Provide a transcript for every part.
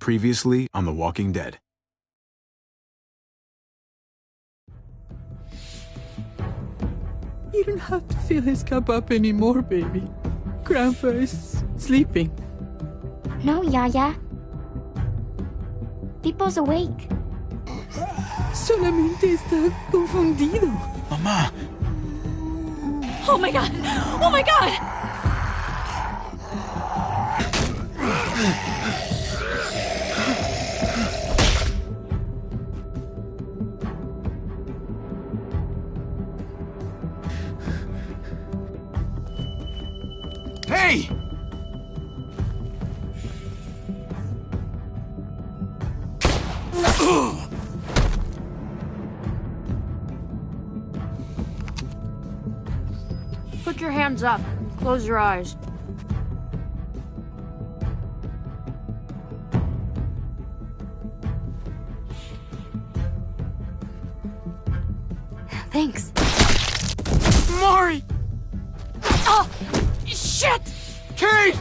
Previously on The Walking Dead. You don't have to fill his cup up anymore, baby. Grandpa is sleeping. No, Yaya. Pipo's awake. Solamente está confundido. Mamá! Oh my god! Oh my god! Hey! Put your hands up. Close your eyes. Thanks. Mari! Oh! Shit! Kate!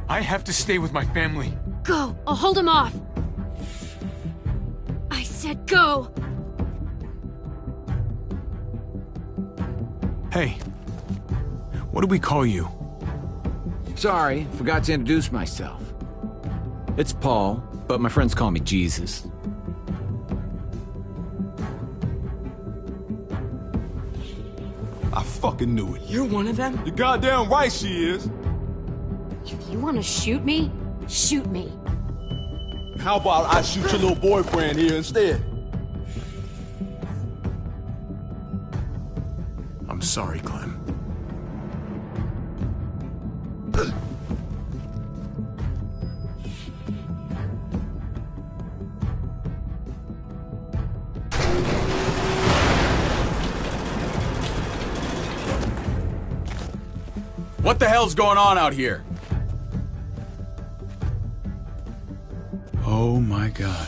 I have to stay with my family. Go. I'll hold him off. I said go. Hey. What do we call you? Sorry, forgot to introduce myself. It's Paul, but my friends call me Jesus. I fucking knew it. You're one of them? You're goddamn right she is. If you want to shoot me, shoot me. How about I shoot your little boyfriend here instead? I'm sorry, Clem. What the hell's going on out here? Oh my God.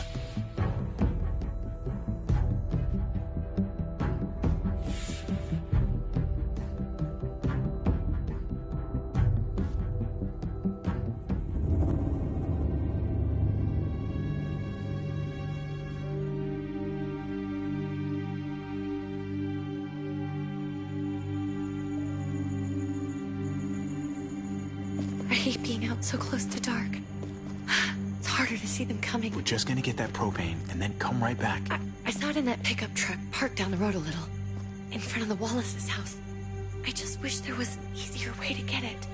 I hate being out so close to dark. It's harder to see them coming. We're just gonna get that propane and then come right back. I saw it in that pickup truck parked down the road a little, in front of the Wallace's house. I just wish there was an easier way to get it,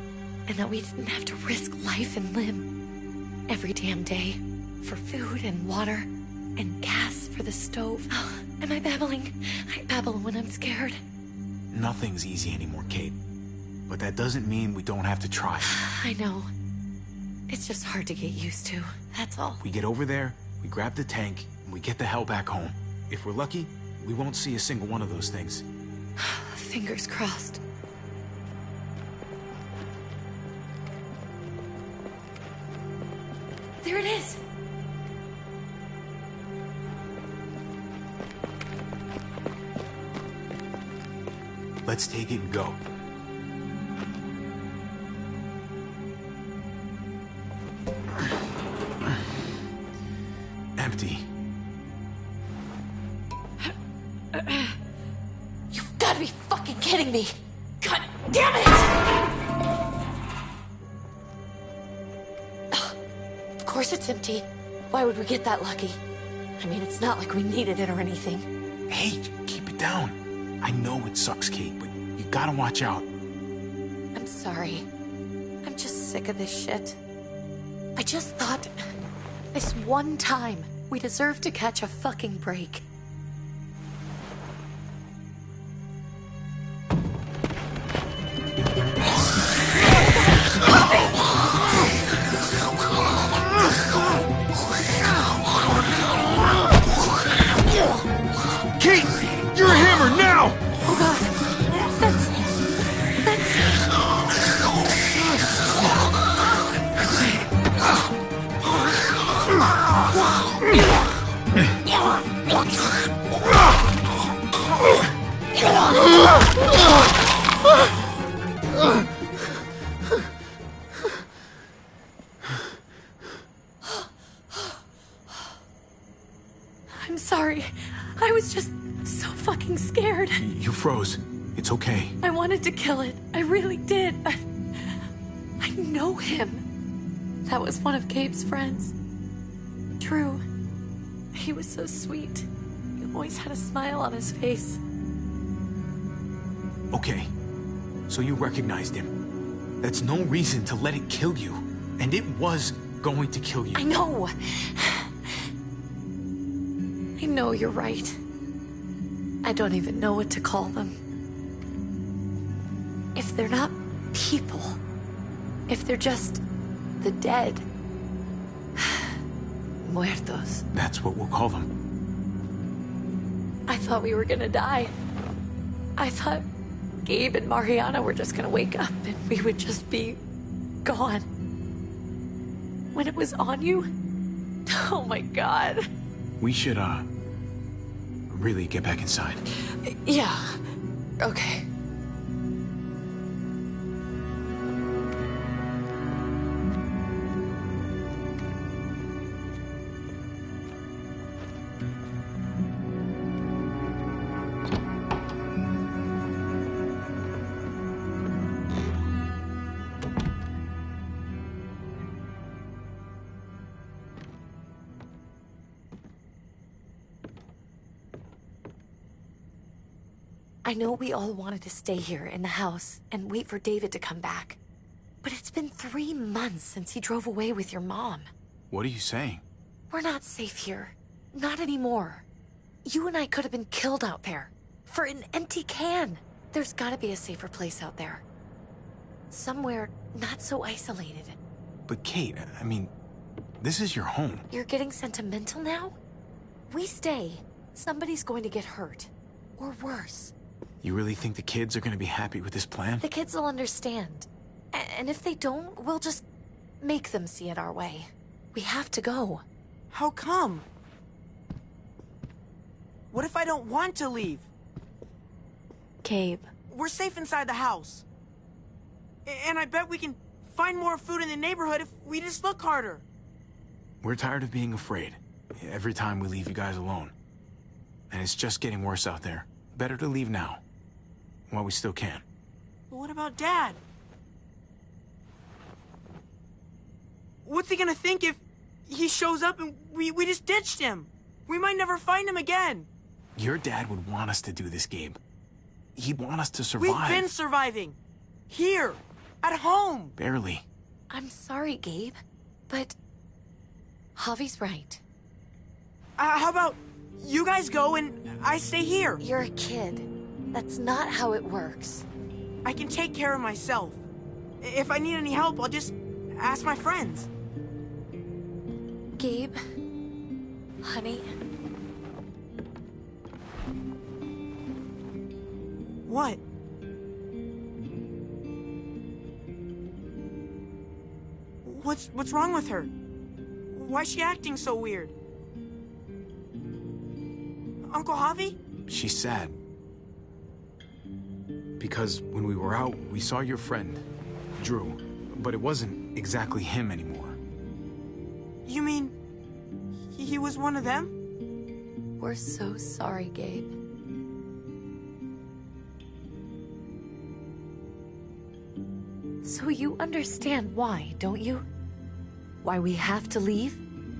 and that we didn't have to risk life and limb every damn day for food and water and gas for the stove. Oh, am I babbling? I babble when I'm scared. Nothing's easy anymore, Kate. But that doesn't mean we don't have to try. I know. It's just hard to get used to, that's all. We get over there, we grab the tank, and we get the hell back home. If we're lucky, we won't see a single one of those things. Fingers crossed. There it is! Let's take it and go. Empty. You've got to be fucking kidding me! God damn it! Ugh. Of course it's empty. Why would we get that lucky? I mean, it's not like we needed it or anything. Hey, keep it down. I know it sucks, Kate, but you gotta watch out. I'm sorry. I'm just sick of this shit. I just thought, this one time, we deserve to catch a fucking break. Kate! You're a hammer now! Oh god. That's... was just so fucking scared. You froze. It's okay. I wanted to kill it. I really did. I know him. That was one of Gabe's friends. Drew. He was so sweet. He always had a smile on his face. Okay. So you recognized him. That's no reason to let it kill you. And it was going to kill you. I know. I know you're right. I don't even know what to call them. If they're not people, if they're just the dead, muertos. That's what we'll call them. I thought we were gonna die. I thought Gabe and Mariana were just gonna wake up and we would just be gone. When it was on you, oh my God. We should, really get back inside. Yeah, okay. I know we all wanted to stay here in the house and wait for David to come back. But it's been 3 months since he drove away with your mom. What are you saying? We're not safe here. Not anymore. You and I could have been killed out there. For an empty can. There's gotta be a safer place out there. Somewhere not so isolated. But Kate, I mean, this is your home. You're getting sentimental now? We stay, somebody's going to get hurt. Or worse. You really think the kids are gonna be happy with this plan? The kids will understand. And if they don't, we'll just make them see it our way. We have to go. How come? What if I don't want to leave? Gabe. We're safe inside the house. And I bet we can find more food in the neighborhood if we just look harder. We're tired of being afraid. Every time we leave you guys alone. And it's just getting worse out there. Better to leave now. While we still can. But what about Dad? What's he gonna think if he shows up and we just ditched him? We might never find him again. Your dad would want us to do this, Gabe. He'd want us to survive. We've been surviving. Here. At home. Barely. I'm sorry, Gabe. But Javi's right. How about you guys go and I stay here? You're a kid. That's not how it works. I can take care of myself. If I need any help, I'll just ask my friends. Gabe, honey. What? What's wrong with her? Why's she acting so weird? Uncle Javi? She's sad. Because when we were out, we saw your friend, Drew. But it wasn't exactly him anymore. You mean he was one of them? We're so sorry, Gabe. So you understand why, don't you? Why we have to leave?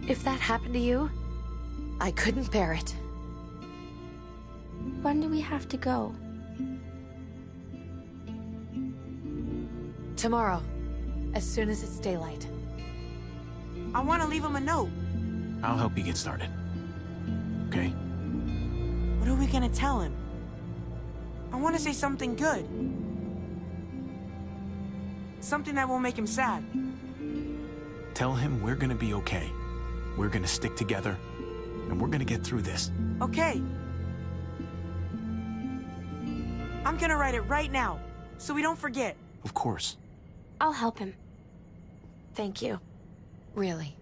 If that happened to you, I couldn't bear it. When do we have to go? Tomorrow, as soon as it's daylight. I want to leave him a note. I'll help you get started. Okay? What are we gonna tell him? I want to say something good. Something that won't make him sad. Tell him we're gonna be okay. We're gonna stick together, and we're gonna get through this. Okay. I'm gonna write it right now, so we don't forget. Of course. I'll help him. Thank you. Really.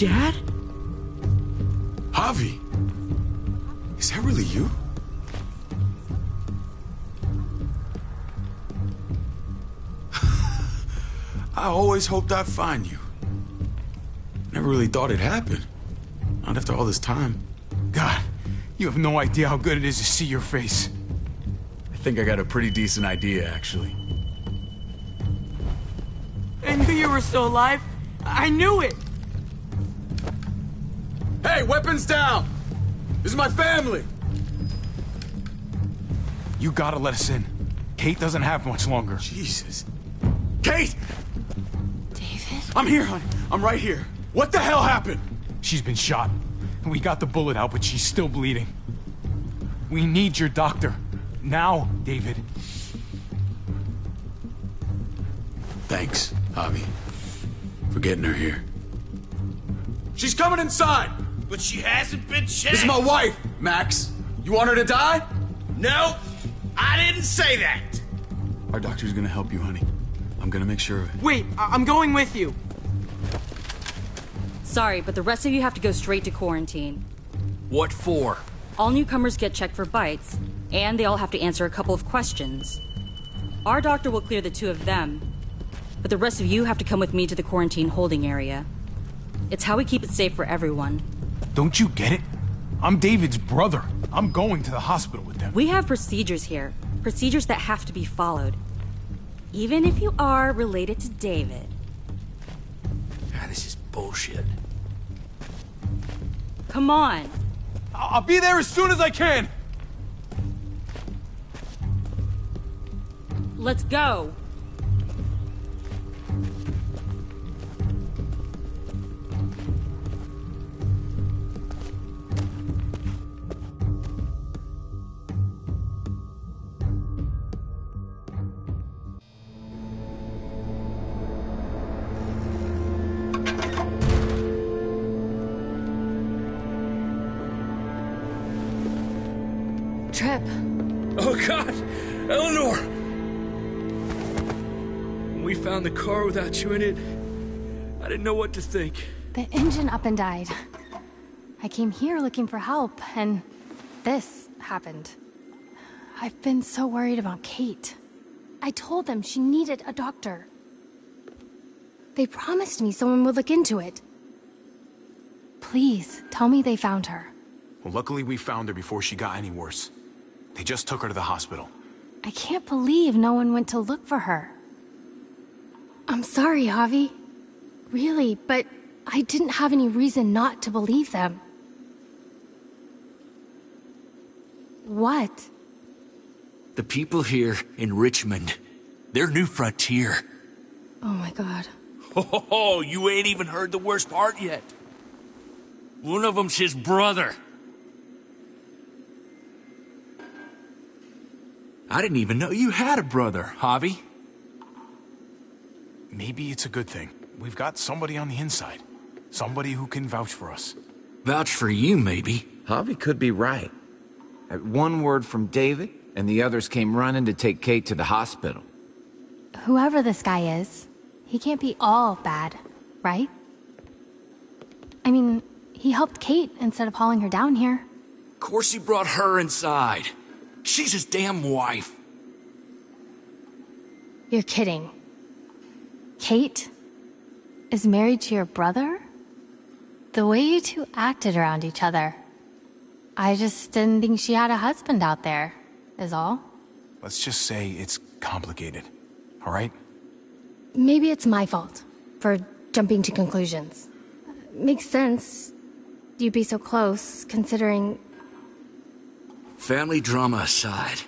Dad? Javi! Is that really you? I always hoped I'd find you. Never really thought it'd happen. Not after all this time. God, you have no idea how good it is to see your face. I think I got a pretty decent idea, actually. I knew you were still alive. I knew it. Hey, weapons down! This is my family! You gotta let us in. Kate doesn't have much longer. Jesus. Kate! David? I'm here, hon. I'm right here. What the hell happened? She's been shot. We got the bullet out, but she's still bleeding. We need your doctor. Now, David. Thanks, Javi, for getting her here. She's coming inside! But she hasn't been checked. This is my wife, Max. You want her to die? No, I didn't say that. Our doctor's gonna help you, honey. I'm gonna make sure of it. Wait, I'm going with you. Sorry, but the rest of you have to go straight to quarantine. What for? All newcomers get checked for bites, and they all have to answer a couple of questions. Our doctor will clear the two of them, but the rest of you have to come with me to the quarantine holding area. It's how we keep it safe for everyone. Don't you get it? I'm David's brother. I'm going to the hospital with them. We have procedures here. Procedures that have to be followed. Even if you are related to David. This is bullshit. Come on. I'll be there as soon as I can. Let's go. Trip. Oh, God! Eleanor! When we found the car without you in it, I didn't know what to think. The engine up and died. I came here looking for help, and this happened. I've been so worried about Kate. I told them she needed a doctor. They promised me someone would look into it. Please, tell me they found her. Well, luckily we found her before she got any worse. They just took her to the hospital. I can't believe no one went to look for her. I'm sorry, Javi. Really, but I didn't have any reason not to believe them. What? The people here in Richmond, they're New Frontier. Oh my God. Oh, you ain't even heard the worst part yet. One of them's his brother. I didn't even know you had a brother, Javi. Maybe it's a good thing. We've got somebody on the inside. Somebody who can vouch for us. Vouch for you, maybe. Javi could be right. At one word from David, and the others came running to take Kate to the hospital. Whoever this guy is, he can't be all bad, right? I mean, he helped Kate instead of hauling her down here. Of course he brought her inside. She's his damn wife. You're kidding. Kate is married to your brother? The way you two acted around each other. I just didn't think she had a husband out there, is all. Let's just say it's complicated, all right? Maybe it's my fault for jumping to conclusions. Makes sense. You'd be so close, considering... Family drama aside,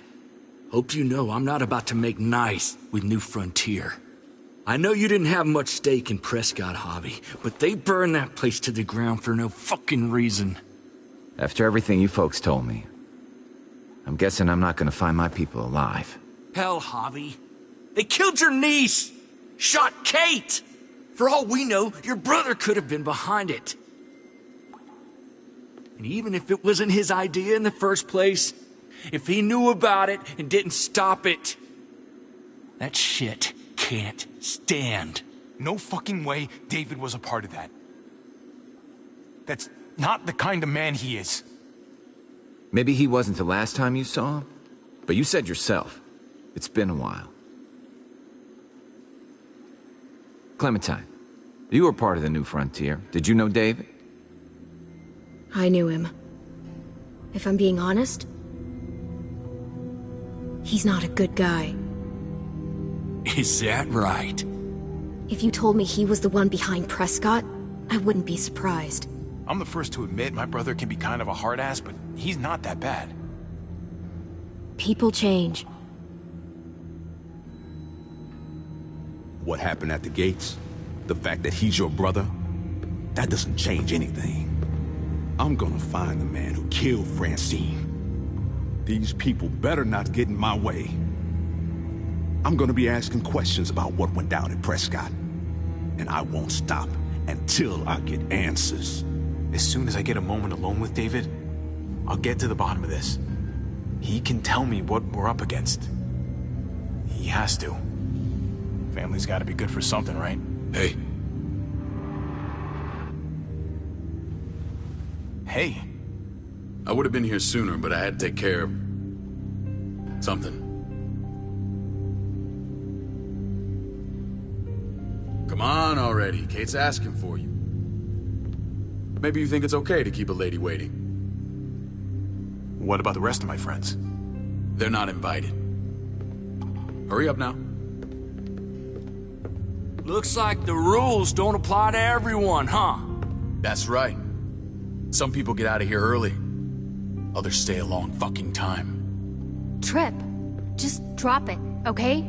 hope you know I'm not about to make nice with New Frontier. I know you didn't have much stake in Prescott, Javi, but they burned that place to the ground for no fucking reason. After everything you folks told me, I'm guessing I'm not gonna find my people alive. Hell, Javi. They killed your niece! Shot Kate! For all we know, your brother could have been behind it. And even if it wasn't his idea in the first place, if he knew about it and didn't stop it, that shit can't stand. No fucking way David was a part of that. That's not the kind of man he is. Maybe he wasn't the last time you saw him, but you said yourself, it's been a while. Clementine, you were part of the New Frontier. Did you know David? I knew him. If I'm being honest, he's not a good guy. Is that right? If you told me he was the one behind Prescott, I wouldn't be surprised. I'm the first to admit my brother can be kind of a hard ass, but he's not that bad. People change. What happened at the gates? The fact that he's your brother? That doesn't change anything. I'm gonna find the man who killed Francine. These people better not get in my way. I'm gonna be asking questions about what went down at Prescott. And I won't stop until I get answers. As soon as I get a moment alone with David, I'll get to the bottom of this. He can tell me what we're up against. He has to. Family's gotta be good for something, right? Hey. Hey. I would have been here sooner, but I had to take care of something. Come on already. Kate's asking for you. Maybe you think it's okay to keep a lady waiting. What about the rest of my friends? They're not invited. Hurry up now. Looks like the rules don't apply to everyone, huh? That's right. Some people get out of here early. Others stay a long fucking time. Trip, just drop it, okay?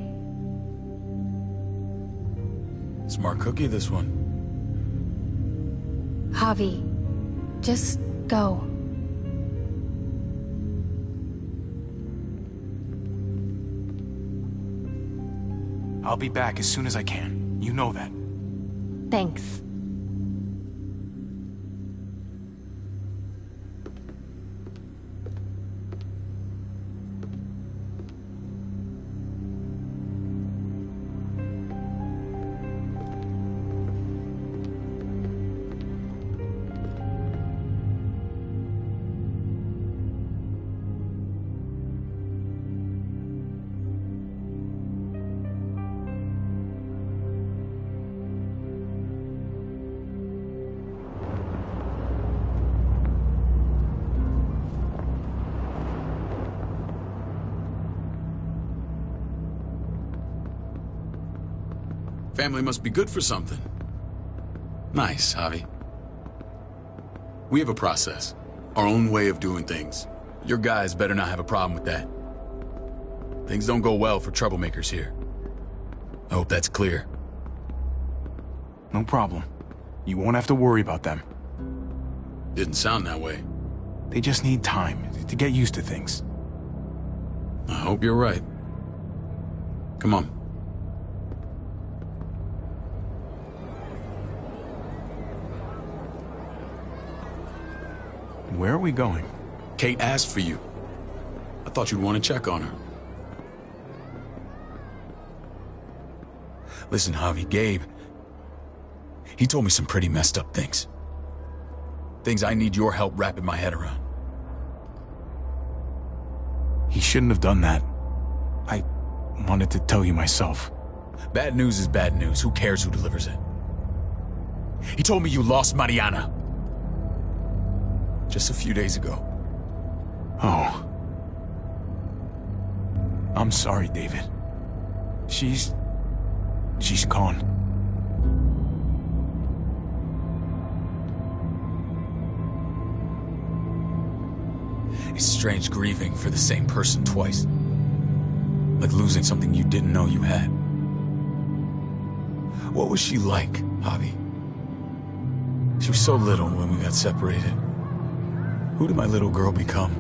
Smart cookie, this one. Javi, just go. I'll be back as soon as I can. You know that. Thanks. Family must be good for something. Nice, Javi. We have a process. Our own way of doing things. Your guys better not have a problem with that. Things don't go well for troublemakers here. I hope that's clear. No problem. You won't have to worry about them. Didn't sound that way. They just need time to get used to things. I hope you're right. Come on. Where are we going? Kate asked for you. I thought you'd want to check on her. Listen, Javi, Gabe, he told me some pretty messed up things. Things I need your help wrapping my head around. He shouldn't have done that. I wanted to tell you myself. Bad news is bad news. Who cares who delivers it? He told me you lost Mariana. Just a few days ago. Oh. I'm sorry, David. She's gone. It's strange grieving for the same person twice. Like losing something you didn't know you had. What was she like, Javi? She was so little when we got separated. Who did my little girl become?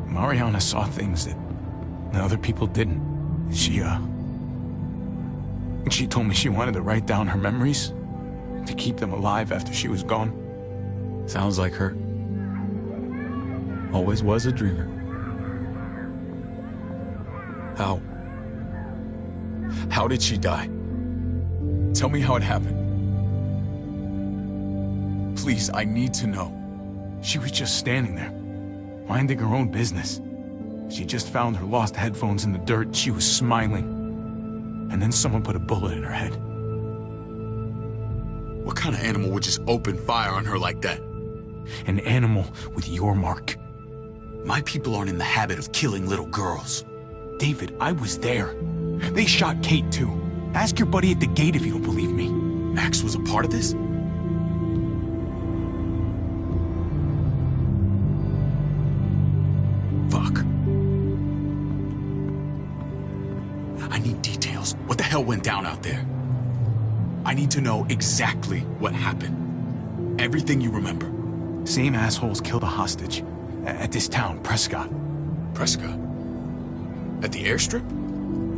Mariana saw things that other people didn't. She told me she wanted to write down her memories to keep them alive after she was gone. Sounds like her. Always was a dreamer. How did she die? Tell me how it happened. Please, I need to know. She was just standing there, minding her own business. She just found her lost headphones in the dirt. She was smiling. And then someone put a bullet in her head. What kind of animal would just open fire on her like that? An animal with your mark. My people aren't in the habit of killing little girls. David, I was there. They shot Kate too. Ask your buddy at the gate if you don't believe me. Max was a part of this? Fuck. I need details. What the hell went down out there? I need to know exactly what happened. Everything you remember. Same assholes killed a hostage. At this town, Prescott. Prescott? At the airstrip?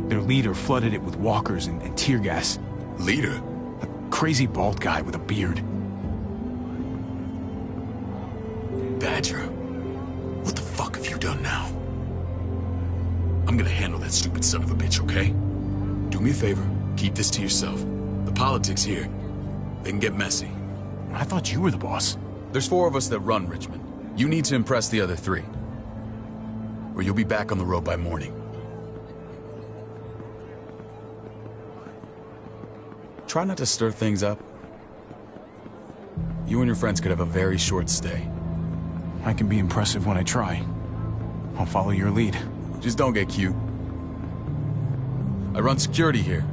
Their leader flooded it with walkers and tear gas. Leader? A crazy bald guy with a beard. Badger, what the fuck have you done now? I'm gonna handle that stupid son of a bitch, okay? Do me a favor, keep this to yourself. The politics here, they can get messy. I thought you were the boss. There's 4 of us that run Richmond. You need to impress the other 3. Or you'll be back on the road by morning. Try not to stir things up. You and your friends could have a very short stay. I can be impressive when I try. I'll follow your lead. Just don't get cute. I run security here,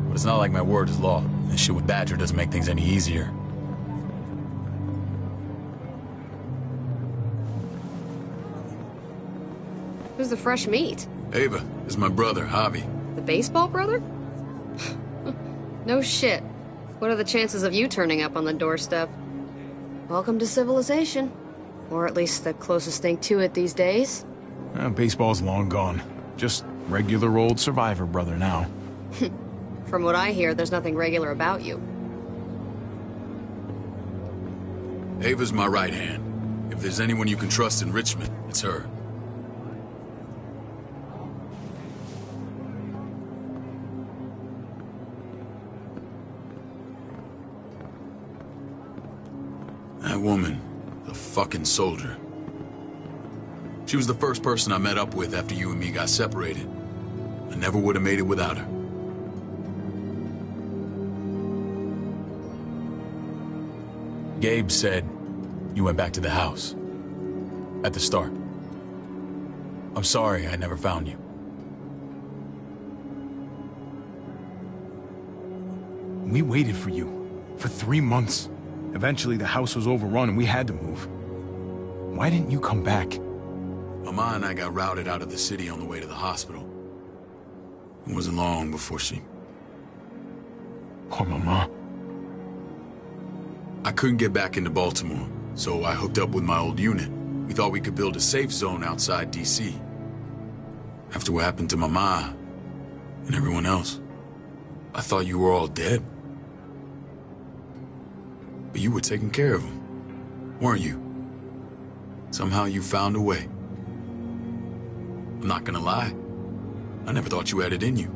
but it's not like my word is law. This shit with Badger doesn't make things any easier. Who's the fresh meat? Ava, this is my brother, Javi. The baseball brother? No shit. What are the chances of you turning up on the doorstep? Welcome to civilization. Or at least the closest thing to it these days. Baseball's long gone. Just regular old survivor brother now. From what I hear, there's nothing regular about you. Ava's my right hand. If there's anyone you can trust in Richmond, it's her. That woman, the fucking soldier. She was the first person I met up with after you and me got separated. I never would have made it without her. Gabe said you went back to the house. At the start. I'm sorry I never found you. We waited for you. For 3 months. Eventually the house was overrun and we had to move. Why didn't you come back? Mama and I got routed out of the city on the way to the hospital. It wasn't long before she... Poor Mama. I couldn't get back into Baltimore, so I hooked up with my old unit. We thought we could build a safe zone outside D.C. After what happened to Mama and everyone else, I thought you were all dead. But you were taking care of them, weren't you? Somehow you found a way. I'm not gonna lie. I never thought you had it in you.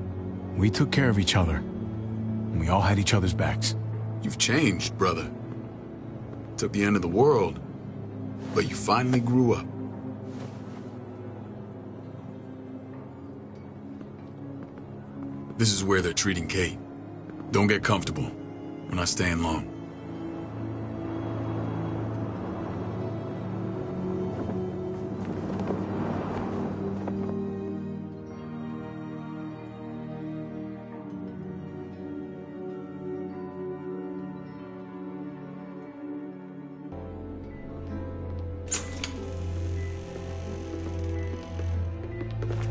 We took care of each other. And we all had each other's backs. You've changed, brother. Took the end of the world, but you finally grew up. This is where they're treating Kate. Don't get comfortable. We're not staying long.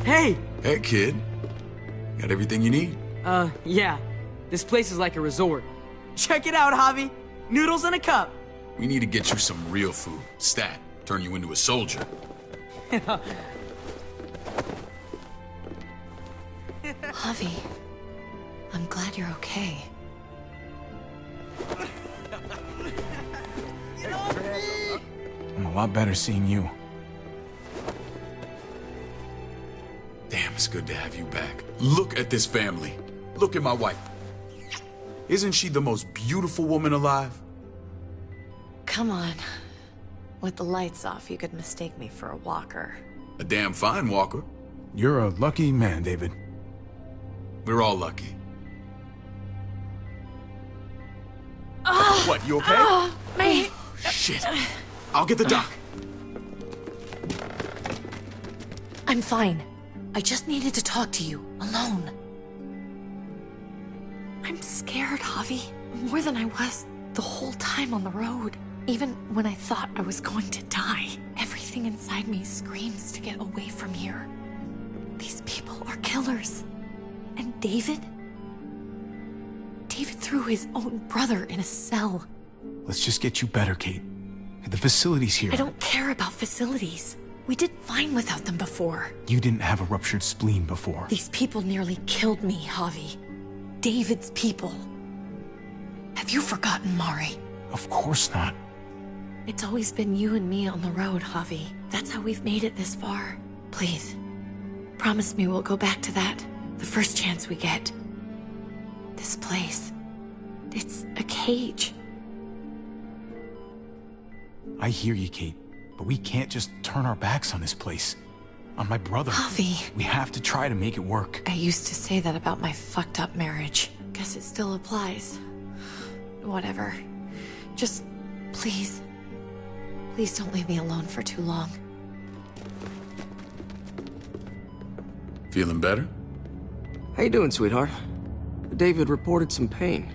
Hey! Hey, kid. Got everything you need? Yeah. This place is like a resort. Check it out, Javi. Noodles in a cup. We need to get you some real food. Stat. Turn you into a soldier. Javi, I'm glad you're okay. I'm a lot better seeing you. Damn, it's good to have you back. Look at this family. Look at my wife. Isn't she the most beautiful woman alive? come on. With the lights off, you could mistake me for a walker. A damn fine walker. You're a lucky man, David. We're all lucky. What, you okay? My... Shit. I'll get the doc. I'm fine. I just needed to talk to you, alone. I'm scared, Javi. More than I was the whole time on the road. Even when I thought I was going to die, everything inside me screams to get away from here. These people are killers. And David? David threw his own brother in a cell. Let's just get you better, Kate. The facility's here. I don't care about facilities. We did fine without them before. You didn't have a ruptured spleen before. These people nearly killed me, Javi. David's people. Have you forgotten, Mari? Of course not. It's always been you and me on the road, Javi. That's how we've made it this far. Please, promise me we'll go back to that the first chance we get. This place, it's a cage. I hear you, Kate, but we can't just turn our backs on this place. On my brother. Javi. We have to try to make it work. I used to say that about my fucked up marriage. Guess it still applies. Whatever. Just, please. Please don't leave me alone for too long. Feeling better? How you doing, sweetheart? David reported some pain.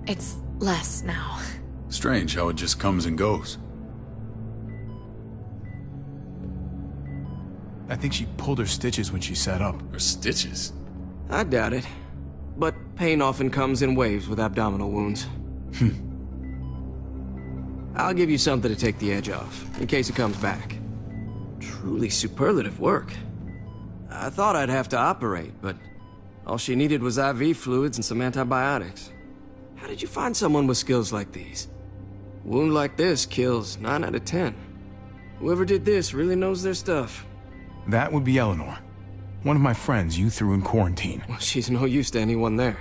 It's less now. Strange how it just comes and goes. I think she pulled her stitches when she sat up. Her stitches? I doubt it. But pain often comes in waves with abdominal wounds. I'll give you something to take the edge off, in case it comes back. Truly superlative work. I thought I'd have to operate, but all she needed was IV fluids and some antibiotics. How did you find someone with skills like these? A wound like this kills 9 out of 10. Whoever did this really knows their stuff. That would be Eleanor. One of my friends you threw in quarantine. Well, she's no use to anyone there.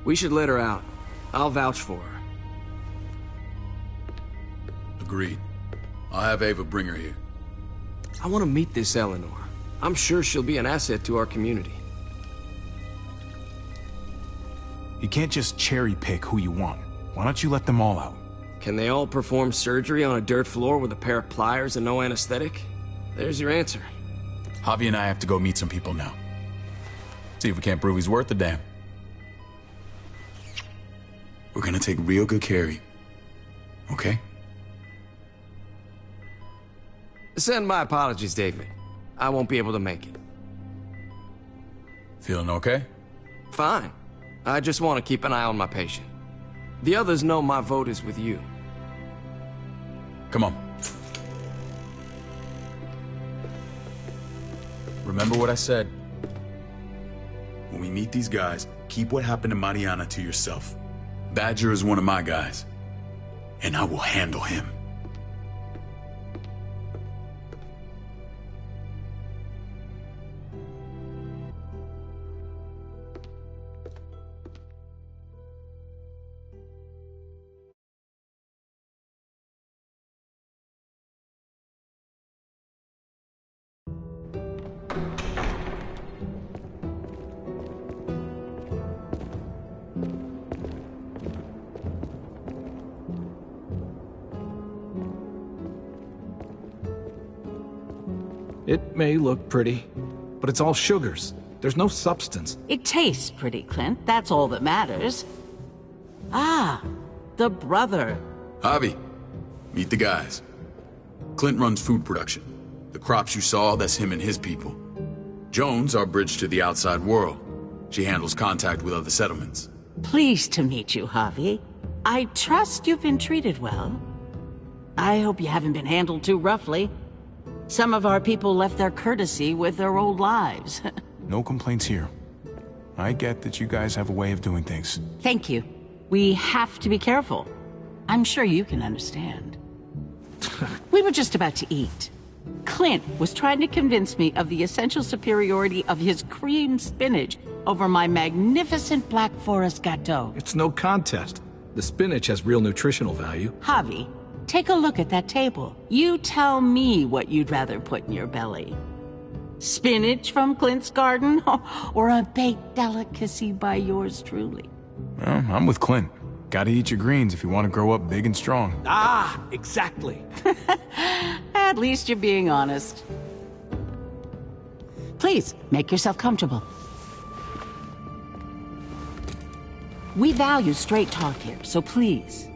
We should let her out. I'll vouch for her. Agreed. I'll have Ava bring her here. I want to meet this Eleanor. I'm sure she'll be an asset to our community. You can't just cherry pick who you want. Why don't you let them all out? Can they all perform surgery on a dirt floor with a pair of pliers and no anesthetic? There's your answer. Javi and I have to go meet some people now. See if we can't prove he's worth the damn. We're gonna take real good care of you. Okay? Send my apologies, David. I won't be able to make it. Feeling okay? Fine. I just want to keep an eye on my patient. The others know my vote is with you. Come on. Remember what I said. When we meet these guys, keep what happened to Mariana to yourself. Badger is one of my guys, and I will handle him. It may look pretty, but it's all sugars. There's no substance. It tastes pretty, Clint. That's all that matters. Ah, the brother. Javi, meet the guys. Clint runs food production. The crops you saw, that's him and his people. Jones, our bridge to the outside world. She handles contact with other settlements. Pleased to meet you, Javi. I trust you've been treated well. I hope you haven't been handled too roughly. Some of our people left their courtesy with their old lives. No complaints here. I get that you guys have a way of doing things. Thank you. We have to be careful. I'm sure you can understand. We were just about to eat. Clint was trying to convince me of the essential superiority of his creamed spinach over my magnificent Black Forest gâteau. It's no contest. The spinach has real nutritional value. Javi, take a look at that table. You tell me what you'd rather put in your belly. Spinach from Clint's garden, or a baked delicacy by yours truly? Well, I'm with Clint. Gotta eat your greens if you want to grow up big and strong. Ah, exactly. At least you're being honest. Please, make yourself comfortable. We value straight talk here, so please,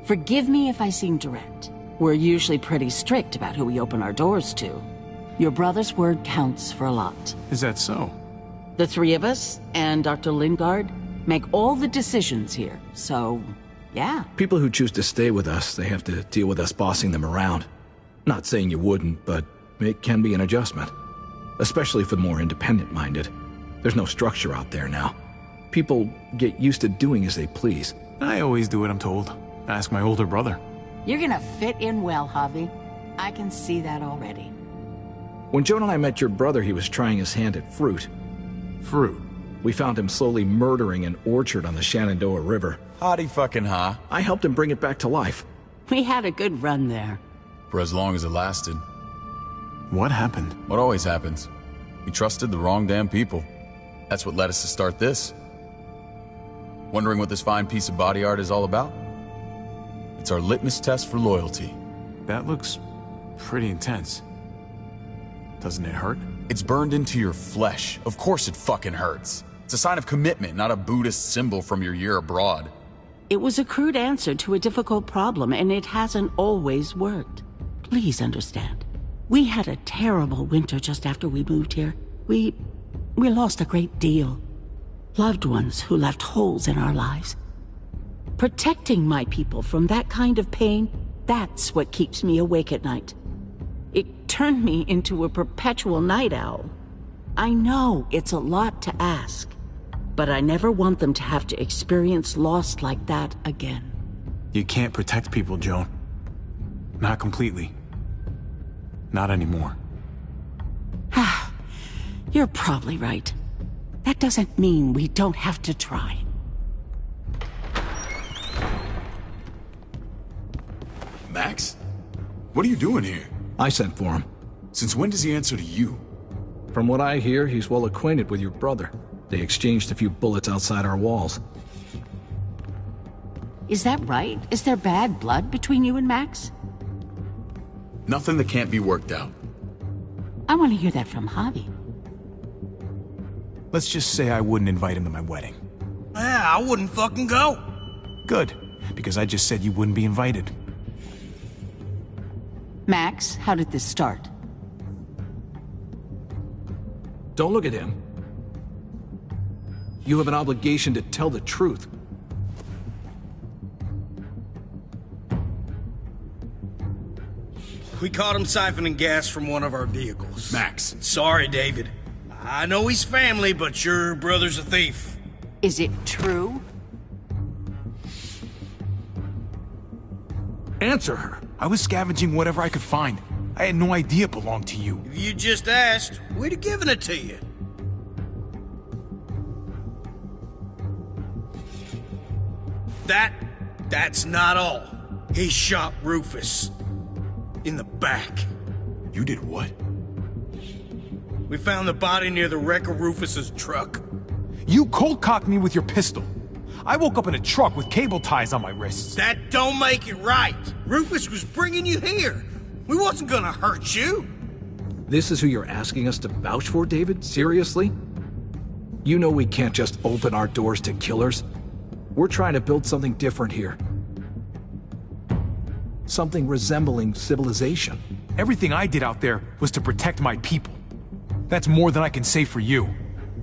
forgive me if I seem direct. We're usually pretty strict about who we open our doors to. Your brother's word counts for a lot. Is that so? The three of us and Dr. Lingard make all the decisions here, so, yeah. People who choose to stay with us, they have to deal with us bossing them around. Not saying you wouldn't, but it can be an adjustment. Especially for the more independent-minded. There's no structure out there now. People get used to doing as they please. I always do what I'm told. Ask my older brother. You're gonna fit in well, Javi. I can see that already. When Joan and I met your brother, he was trying his hand at fruit. Fruit? We found him slowly murdering an orchard on the Shenandoah River. Howdy fucking ha. I helped him bring it back to life. We had a good run there. For as long as it lasted. What happened? What always happens. We trusted the wrong damn people. That's what led us to start this. Wondering what this fine piece of body art is all about? It's our litmus test for loyalty. That looks pretty intense. Doesn't it hurt? It's burned into your flesh. Of course it fucking hurts. It's a sign of commitment, not a Buddhist symbol from your year abroad. It was a crude answer to a difficult problem, and it hasn't always worked. Please understand. We had a terrible winter just after we moved here. We lost a great deal. Loved ones who left holes in our lives. Protecting my people from that kind of pain, that's what keeps me awake at night. It turned me into a perpetual night owl. I know it's a lot to ask, but I never want them to have to experience loss like that again. You can't protect people, Joan. Not completely. Not anymore. You're probably right. That doesn't mean we don't have to try. Max? What are you doing here? I sent for him. Since when does he answer to you? From what I hear, he's well acquainted with your brother. They exchanged a few bullets outside our walls. Is that right? Is there bad blood between you and Max? Nothing that can't be worked out. I want to hear that from Javi. Let's just say I wouldn't invite him to my wedding. Yeah, I wouldn't fucking go. Good, because I just said you wouldn't be invited. Max, how did this start? Don't look at him. You have an obligation to tell the truth. We caught him siphoning gas from one of our vehicles. Max. Sorry, David. I know he's family, but your brother's a thief. Is it true? Answer her. I was scavenging whatever I could find. I had no idea it belonged to you. If you just asked, we'd have given it to you. That's not all. He shot Rufus. In the back. You did what? We found the body near the wreck of Rufus's truck. You cold-cocked me with your pistol. I woke up in a truck with cable ties on my wrists. That don't make it right. Rufus was bringing you here. We wasn't gonna hurt you. This is who you're asking us to vouch for, David? Seriously? You know we can't just open our doors to killers. We're trying to build something different here. Something resembling civilization. Everything I did out there was to protect my people. That's more than I can say for you.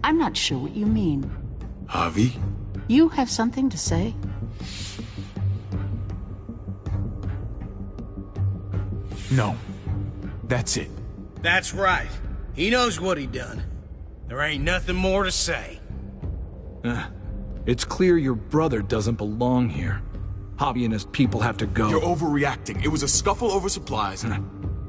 I'm not sure what you mean. Javi? You have something to say? No. That's it. That's right. He knows what he done. There ain't nothing more to say. It's clear your brother doesn't belong here. Javi and his people have to go. You're overreacting. It was a scuffle over supplies.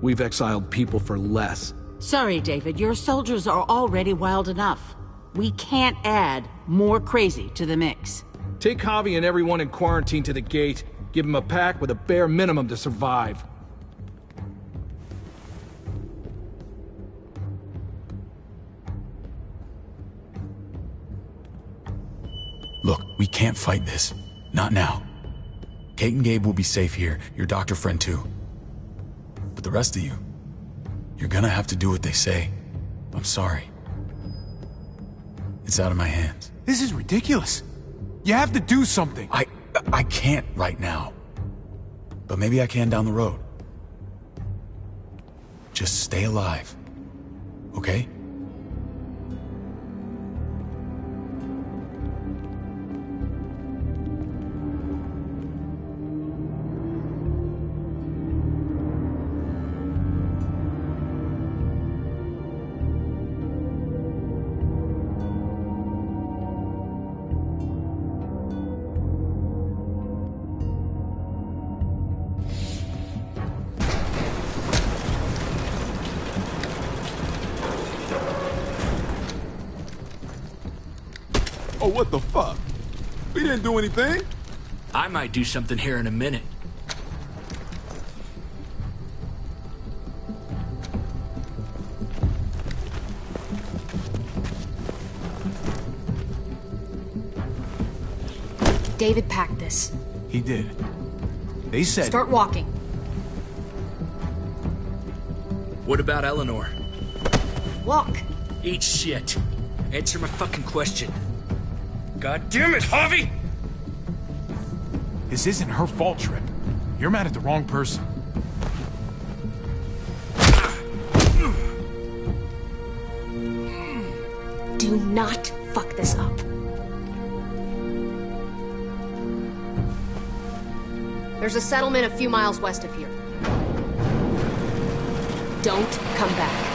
We've exiled people for less. Sorry, David. Your soldiers are already wild enough. We can't add more crazy to the mix. Take Javi and everyone in quarantine to the gate. Give them a pack with a bare minimum to survive. Look, we can't fight this. Not now. Kate and Gabe will be safe here, your doctor friend too. But the rest of you, you're gonna have to do what they say. I'm sorry. It's out of my hands. This is ridiculous. You have to do something. I can't right now. But maybe I can down the road. Just stay alive. Okay? Oh, what the fuck? We didn't do anything. I might do something here in a minute. David packed this. He did. They said... Start walking. What about Eleanor? Walk. Eat shit. Answer my fucking question. God damn it, Javi! This isn't her fault, Trip. You're mad at the wrong person. Do not fuck this up. There's a settlement a few miles west of here. Don't come back.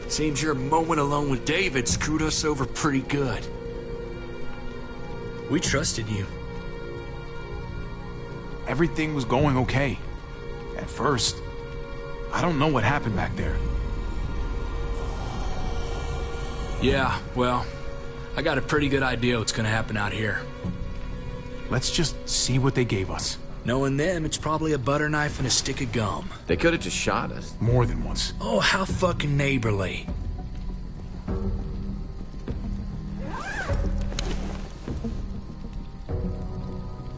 Seems your moment alone with David screwed us over pretty good. We trusted you. Everything was going okay. At first. I don't know what happened back there. Yeah, well, I got a pretty good idea what's gonna happen out here. Let's just see what they gave us. Knowing them, it's probably a butter knife and a stick of gum. They could have just shot us. More than once. Oh, how fucking neighborly.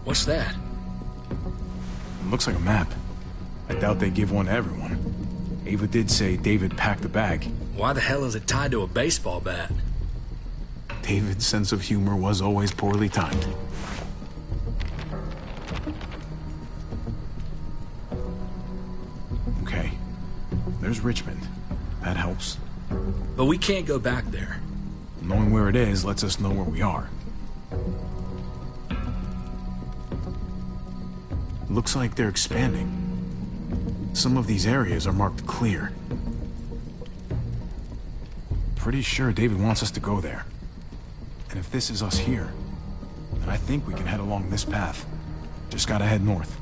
What's that? Looks like a map. I doubt they give one to everyone. Ava did say David packed the bag. Why the hell is it tied to a baseball bat? David's sense of humor was always poorly timed. Okay. There's Richmond. That helps. But we can't go back there. Knowing where it is lets us know where we are. Looks like they're expanding. Some of these areas are marked clear. Pretty sure David wants us to go there. And if this is us here, then I think we can head along this path. Just gotta head north.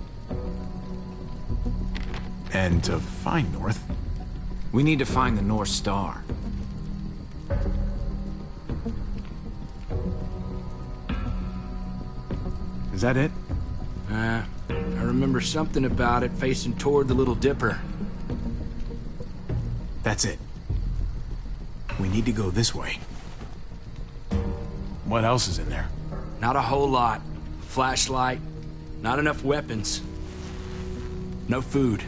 And to find north... We need to find the North Star. Is that it? I remember something about it facing toward the Little Dipper. That's it. We need to go this way. What else is in there? Not a whole lot. Flashlight. Not enough weapons. No food.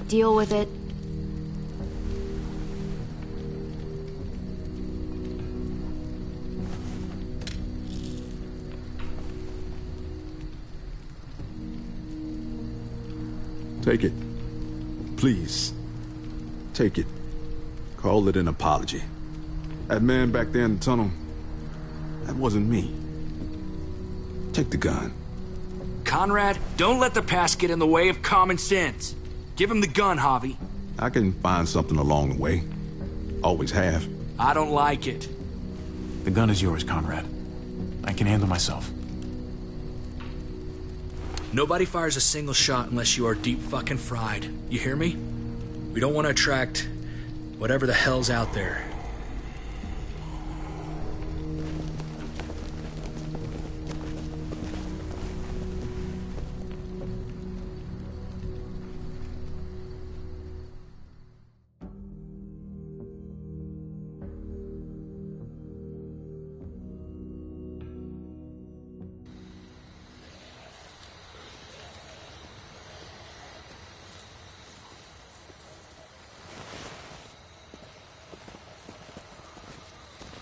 Deal with it. Take it. Please. Take it. Call it an apology. That man back there in the tunnel, that wasn't me. Take the gun. Conrad, don't let the past get in the way of common sense. Give him the gun, Javi. I can find something along the way. Always have. I don't like it. The gun is yours, Conrad. I can handle myself. Nobody fires a single shot unless you are deep fucking fried. You hear me? We don't want to attract whatever the hell's out there.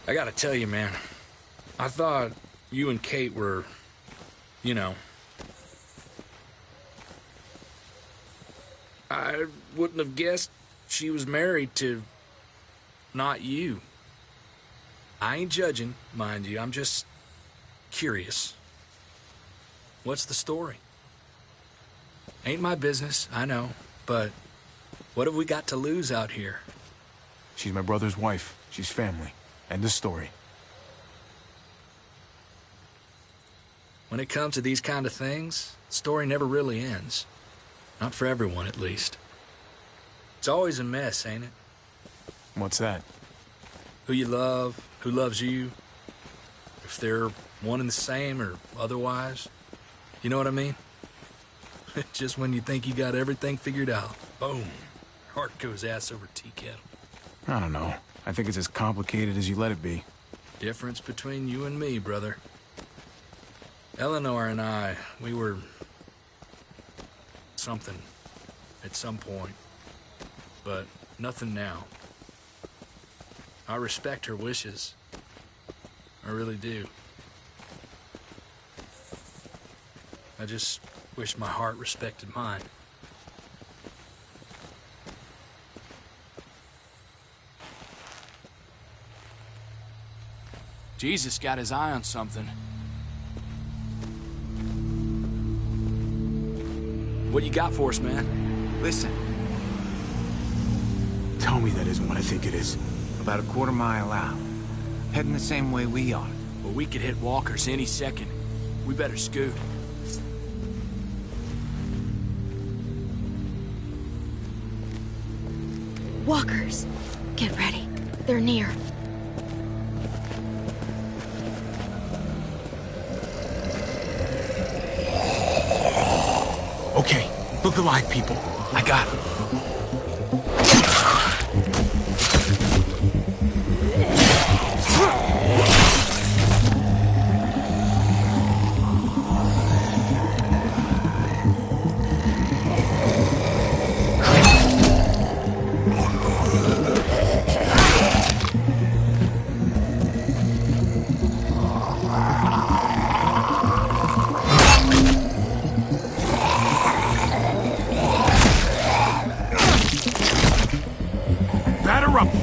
I gotta tell you, man, I thought you and Kate were, you know... I wouldn't have guessed she was married to... not you. I ain't judging, mind you, I'm just curious. What's the story? Ain't my business, I know, but what have we got to lose out here? She's my brother's wife. She's family. End of story. When it comes to these kind of things, the story never really ends. Not for everyone, at least. It's always a mess, ain't it? What's that? Who you love, who loves you, if they're one and the same or otherwise. You know what I mean? Just when you think you got everything figured out, boom, heart goes ass over tea kettle. I don't know. I think it's as complicated as you let it be. Difference between you and me, brother. Eleanor and I, we were... something at some point. But nothing now. I respect her wishes. I really do. I just wish my heart respected mine. Jesus got his eye on something. What you got for us, man? Listen. Tell me that isn't what I think it is. About a quarter-mile out. Heading the same way we are. Well, we could hit walkers any second. We better scoot. Walkers! Get ready. They're near. Okay, look alive, people. I got it.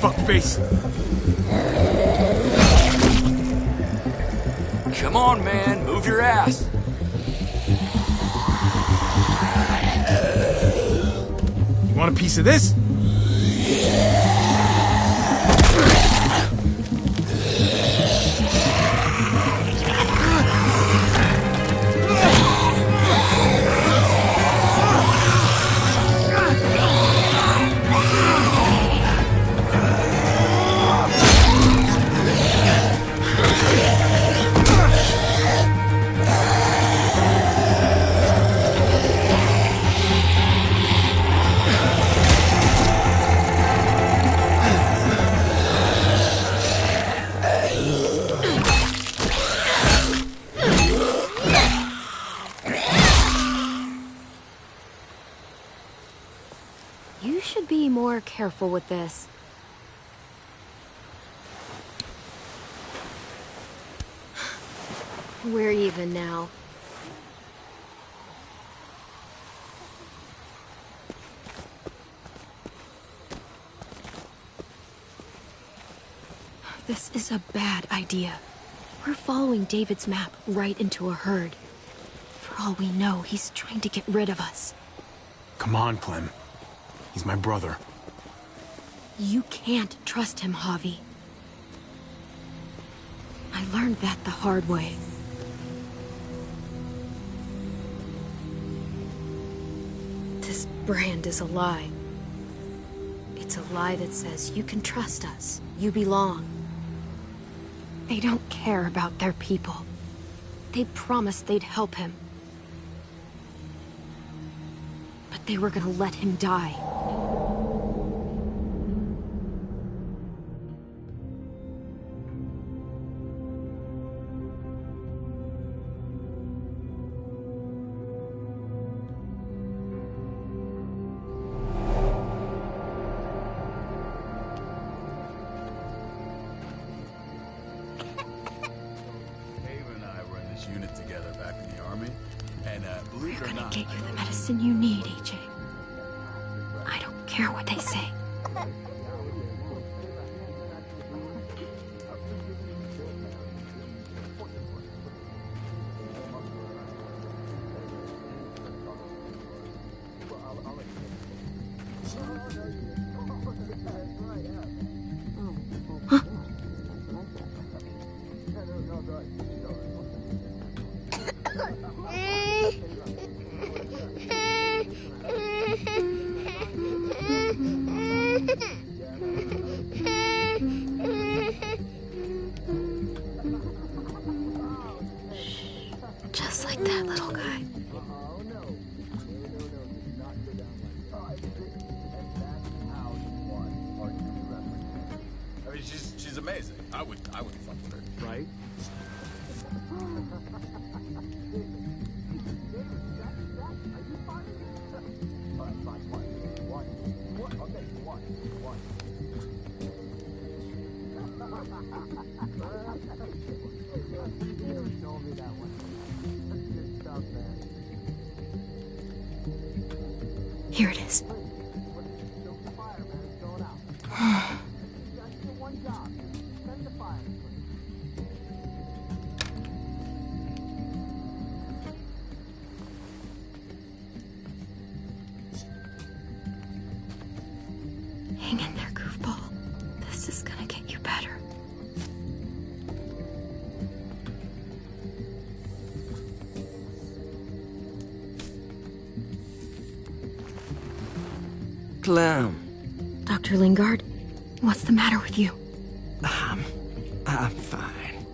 Fuckface. Come on, man. Move your ass. You want a piece of this? You should be more careful with this. We're even now. This is a bad idea. We're following David's map right into a herd. For all we know, he's trying to get rid of us. Come on, Clem. He's my brother. You can't trust him, Javi. I learned that the hard way. This brand is a lie. It's a lie that says you can trust us, you belong. They don't care about their people. They promised they'd help him. But they were gonna let him die. Unit together back in the army, and believe it or not, Get you the medicine you need, AJ. I don't care what they say. Just like that little guy. I mean, she's amazing. I would fuck with her, right? Here it is. Hang in there, goofball. This is gonna get you better. Clem. Dr. Lingard, what's the matter with you? I'm fine.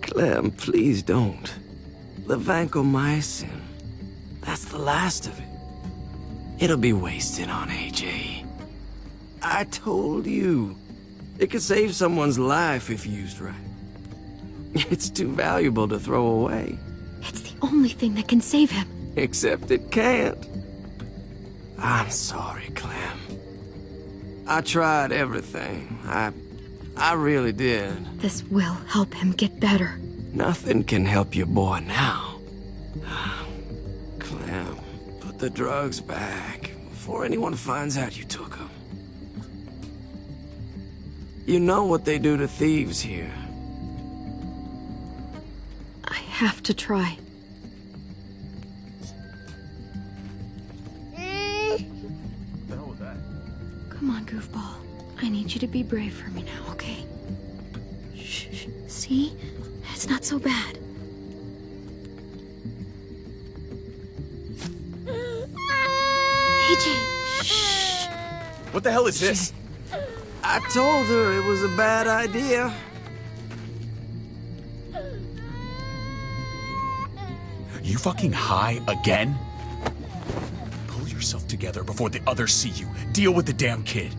Clem, please don't. The vancomycin. That's the last of it. It'll be wasted on AJ. I told you. It could save someone's life if used right. It's too valuable to throw away. It's the only thing that can save him. Except it can't. I'm sorry, Clem. I tried everything. I really did. This will help him get better. Nothing can help your boy now. Clem, put the drugs back before anyone finds out you took them. You know what they do to thieves here. I have to try. What the hell was that? Come on, goofball. I need you to be brave for me now, okay? Shh, shh. See? It's not so bad. AJ, shh. What the hell is this? I told her it was a bad idea. You fucking high again? Pull yourself together before the others see you. Deal with the damn kid.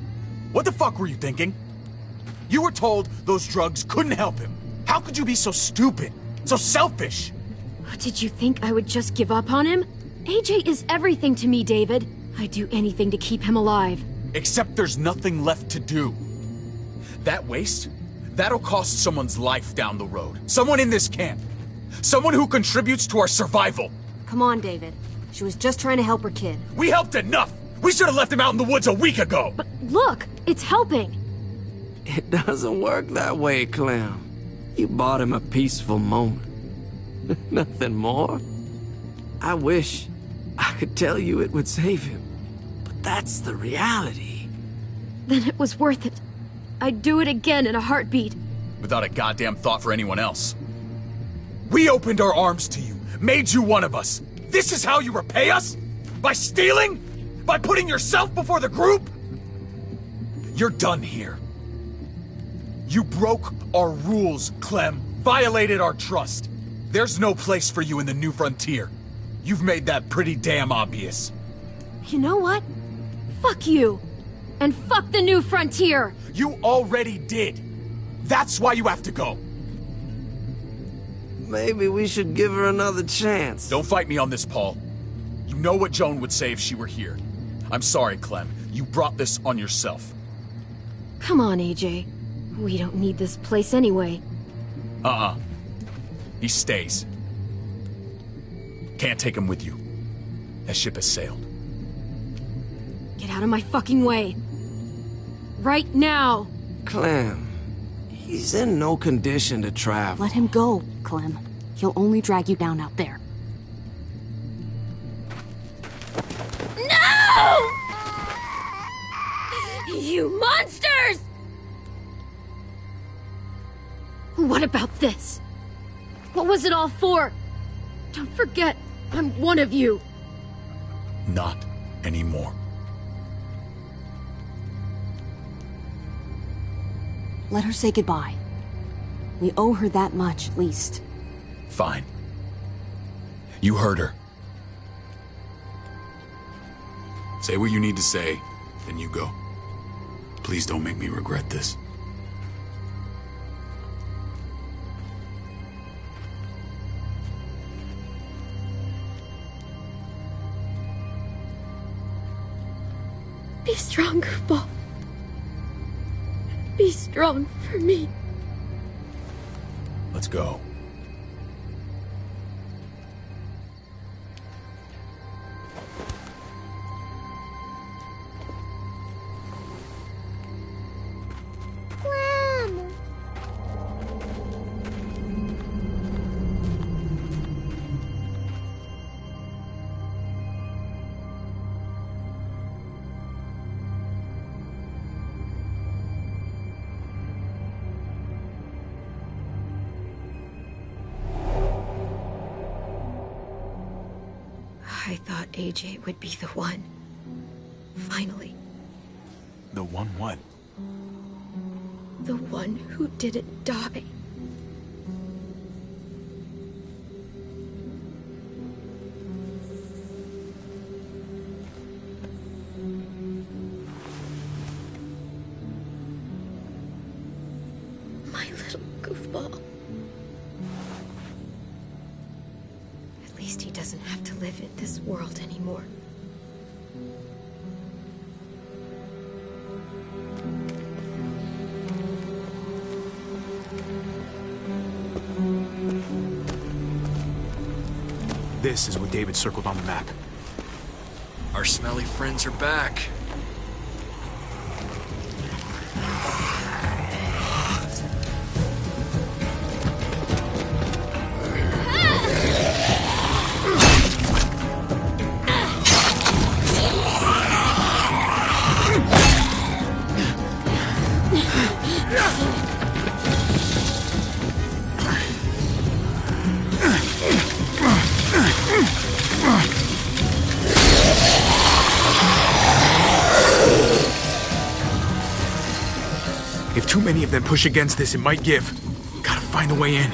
What the fuck were you thinking? You were told those drugs couldn't help him. How could you be so stupid? So selfish? Did you think I would just give up on him? AJ is everything to me, David. I'd do anything to keep him alive. Except there's nothing left to do. That waste? That'll cost someone's life down the road. Someone in this camp. Someone who contributes to our survival. Come on, David. She was just trying to help her kid. We helped enough! We should have left him out in the woods a week ago! But look, it's helping! It doesn't work that way, Clem. You bought him a peaceful moment. Nothing more. I wish I could tell you it would save him. But that's the reality. then it was worth it. I'd do it again in a heartbeat. Without a goddamn thought for anyone else. We opened our arms to you, made you one of us. This is how you repay us? By stealing? By putting yourself before the group? You're done here. You broke our rules, Clem. Violated our trust. There's no place for you in the New Frontier. You've made that pretty damn obvious. You know what? Fuck you. And fuck the New Frontier. You already did. That's why you have to go. Maybe we should give her another chance. Don't fight me on this, Paul. You know what Joan would say if she were here. I'm sorry, Clem. You brought this on yourself. Come on, AJ. We don't need this place anyway. He stays. Can't take him with you. That ship has sailed. Get out of my fucking way. Right now. Clem, he's in no condition to travel. Let him go, Clem. He'll only drag you down out there. No! You monsters! What about this? What was it all for? Don't forget, I'm one of you. Not anymore. Let her say goodbye. We owe her that much, at least. Fine. You heard her. Say what you need to say, then you go. Please don't make me regret this. Be stronger, Paul. Be strong for me. Let's go. I thought AJ would be the one. Finally. The one what? The one who didn't die. My little goofball. At least he doesn't have to live in this world anymore. This is what David circled on the map. Our smelly friends are back. If too many of them push against this, it might give. Gotta find a way in.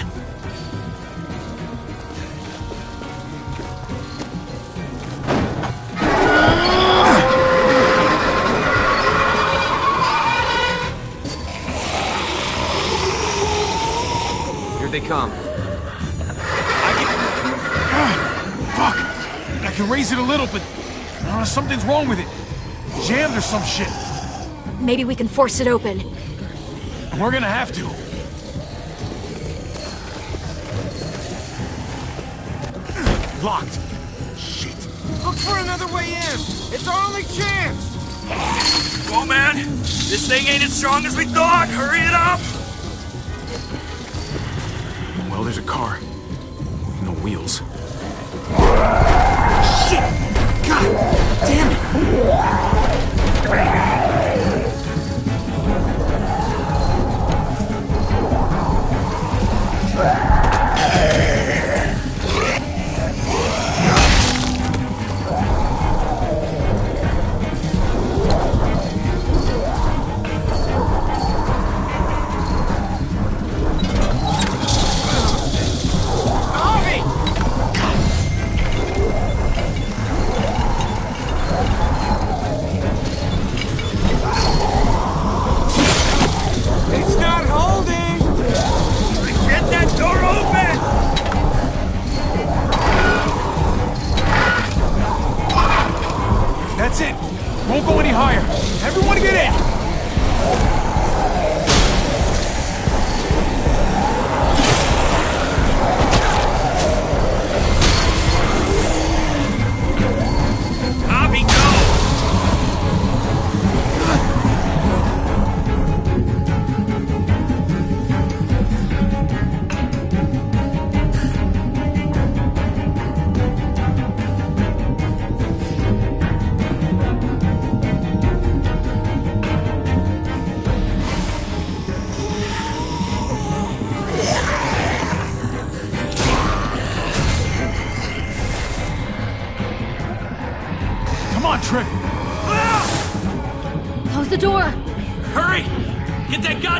Here they come. Fuck! I can raise it a little, but something's wrong with it. Jammed or some shit. Maybe we can force it open. We're gonna have to. Locked. Shit. Look for another way in. It's our only chance. Come on, man. This thing ain't as strong as we thought. Hurry it up. Well, there's a car. No wheels. Shit! God damn it!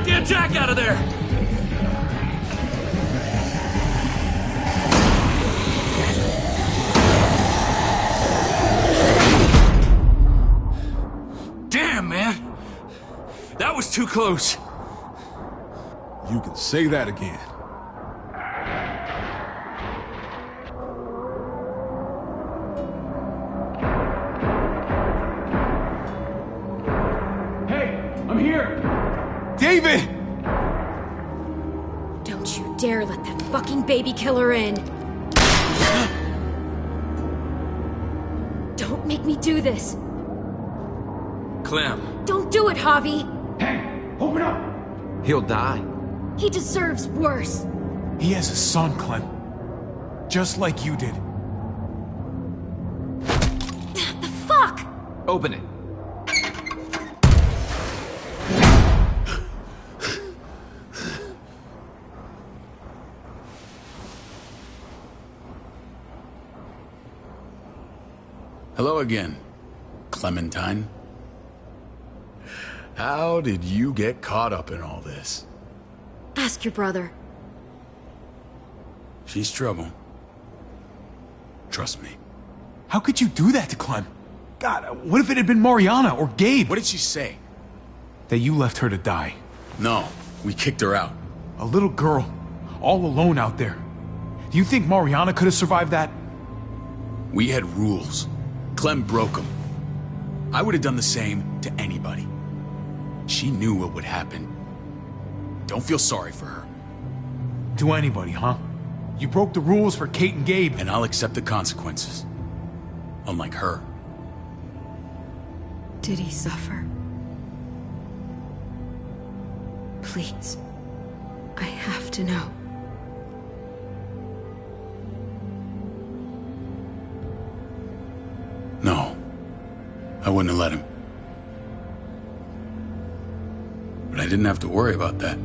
goddamn jack out of there! Damn, man! That was too close. You can say that again. David! Don't you dare let that fucking baby killer in. Don't make me do this. Clem. Don't do it, Javi. Open up! He'll die. He deserves worse. He has a son, Clem. Just like you did. The fuck? Open it. Hello again, Clementine. How did you get caught up in all this? Ask your brother. She's trouble. Trust me. How could you do that to Clem? God, what if it had been Mariana or Gabe? What did she say? That you left her to die. No, we kicked her out. A little girl, all alone out there. Do you think Mariana could have survived that? We had rules. Clem broke them. I would have done the same to anybody. She knew what would happen. Don't feel sorry for her. To anybody, huh? You broke the rules for Kate and Gabe. And I'll accept the consequences. Unlike her. Did he suffer? Please. I have to know. No. I wouldn't have let him. But I didn't have to worry about that.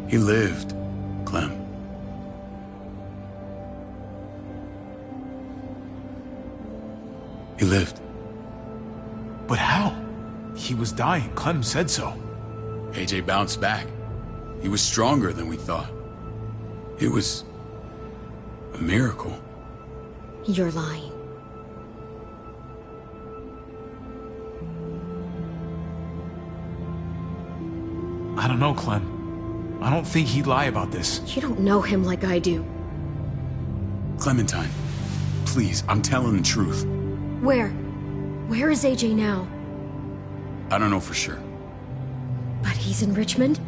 He lived, Clem. He lived. But how? He was dying. Clem said so. AJ bounced back. He was stronger than we thought. It was a miracle. You're lying. I don't know, Clem. I don't think he'd lie about this. You don't know him like I do. Clementine, please, I'm telling the truth. Where? Where is AJ now? I don't know for sure. But he's in Richmond?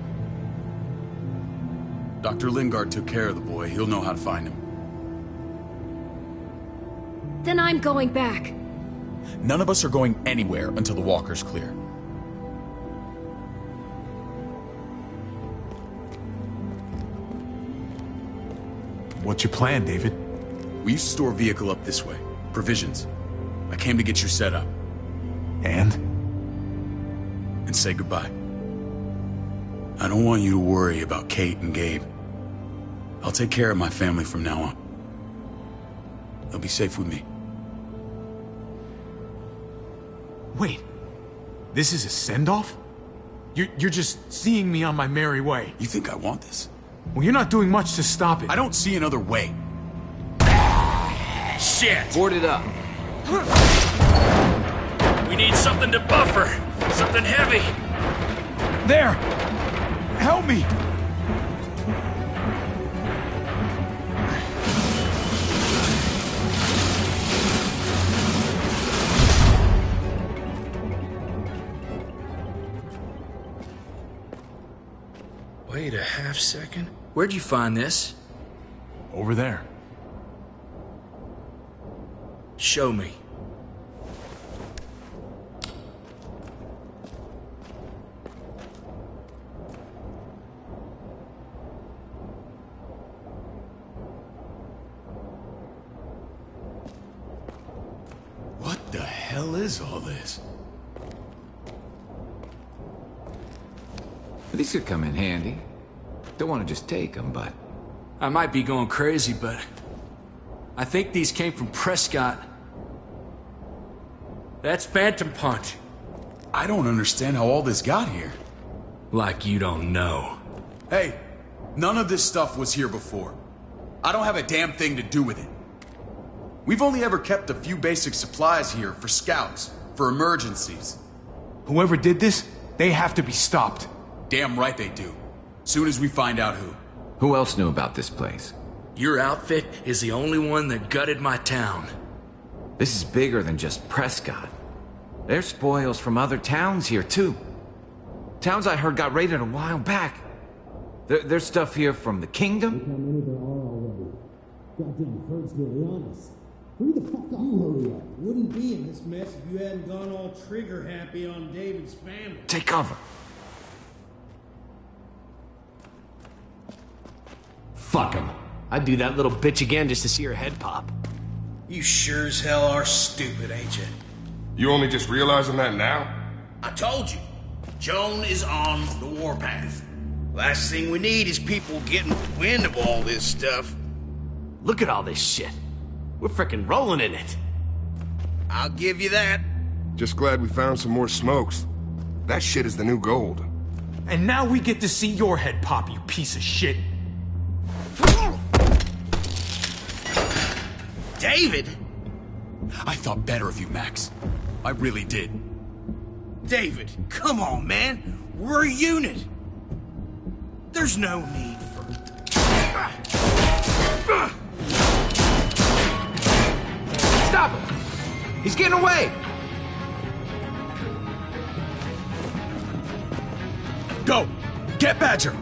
Dr. Lingard took care of the boy. He'll know how to find him. Then I'm going back. None of us are going anywhere until the walker's clear. What's your plan, David? We used to store a vehicle up this way. Provisions. I came to get you set up. And? And say goodbye. I don't want you to worry about Kate and Gabe. I'll take care of my family from now on. They'll be safe with me. Wait. This is a send-off? You're just seeing me on my merry way. You think I want this? Well, you're not doing much to stop it. I don't see another way. Shit! Board it up. We need something to buffer. Something heavy. There! Help me! Wait a half second. Where'd you find this? Over there. Show me. What the hell is all this? These could come in handy. Don't want to just take them, but... I might be going crazy, but... I think these came from Prescott. That's Phantom Punch. I don't understand how all this got here. Like you don't know. Hey, none of this stuff was here before. I don't have a damn thing to do with it. We've only ever kept a few basic supplies here for scouts, for emergencies. Whoever did this, they have to be stopped. Damn right they do. Soon as we find out who. Who else knew about this place? Your outfit is the only one that gutted my town. This is bigger than just Prescott. There's spoils from other towns here, too. Towns I heard got raided a while back. There's stuff here from the kingdom. Goddamn herd's nearly on us. Hurry the fuck up. You hurry up. Wouldn't be in this mess if you hadn't gone all trigger happy on David's family. Take cover. Fuck him. I'd do that little bitch again just to see her head pop. You sure as hell are stupid, ain't you? You only just realizing that now? I told you. Joan is on the warpath. Last thing we need is people getting wind of all this stuff. Look at all this shit. We're frickin' rolling in it. I'll give you that. Just glad we found some more smokes. That shit is the new gold. And now we get to see your head pop, you piece of shit. David? I thought better of you, Max. I really did. David, come on, man. We're a unit. There's no need for... Stop him! He's getting away! Go! Get Badger!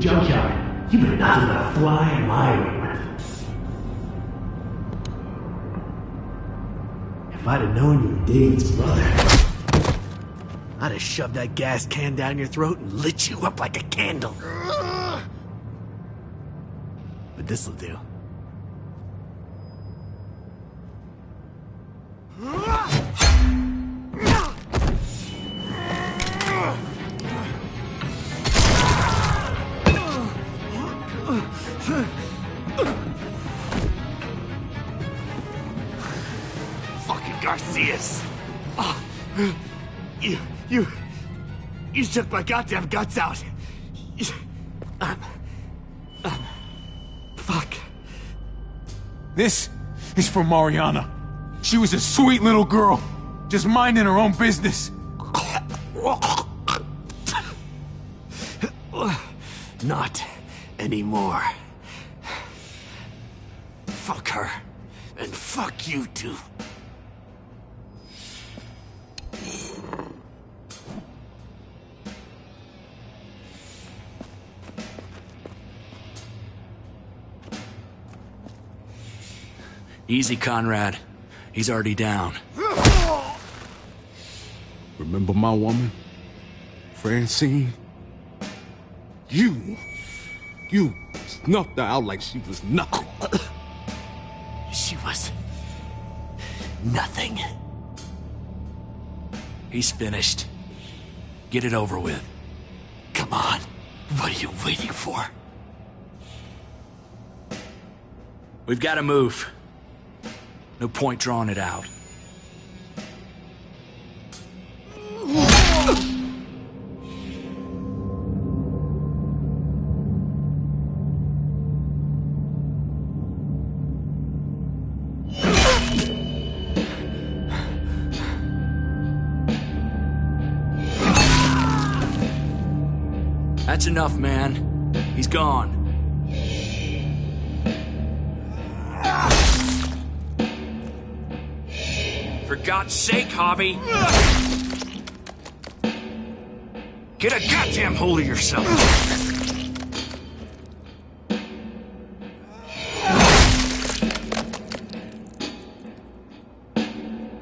Junkyard. You better not let a fly in my wing. If I'd have known you were David's brother, I'd have shoved that gas can down your throat and lit you up like a candle. But this'll do. Fucking Garcias! Oh, you took my goddamn guts out. Fuck. This is for Mariana. She was a sweet little girl, just minding her own business. Not anymore. Fuck her. And fuck you too. Easy, Conrad. He's already down. Remember my woman? Francine? You snuffed her out like she was nothing. She was nothing. He's finished. Get it over with. Come on. What are you waiting for? We've got to move. No point drawing it out. That's enough, man. He's gone. For God's sake, Javi! Get a goddamn hold of yourself!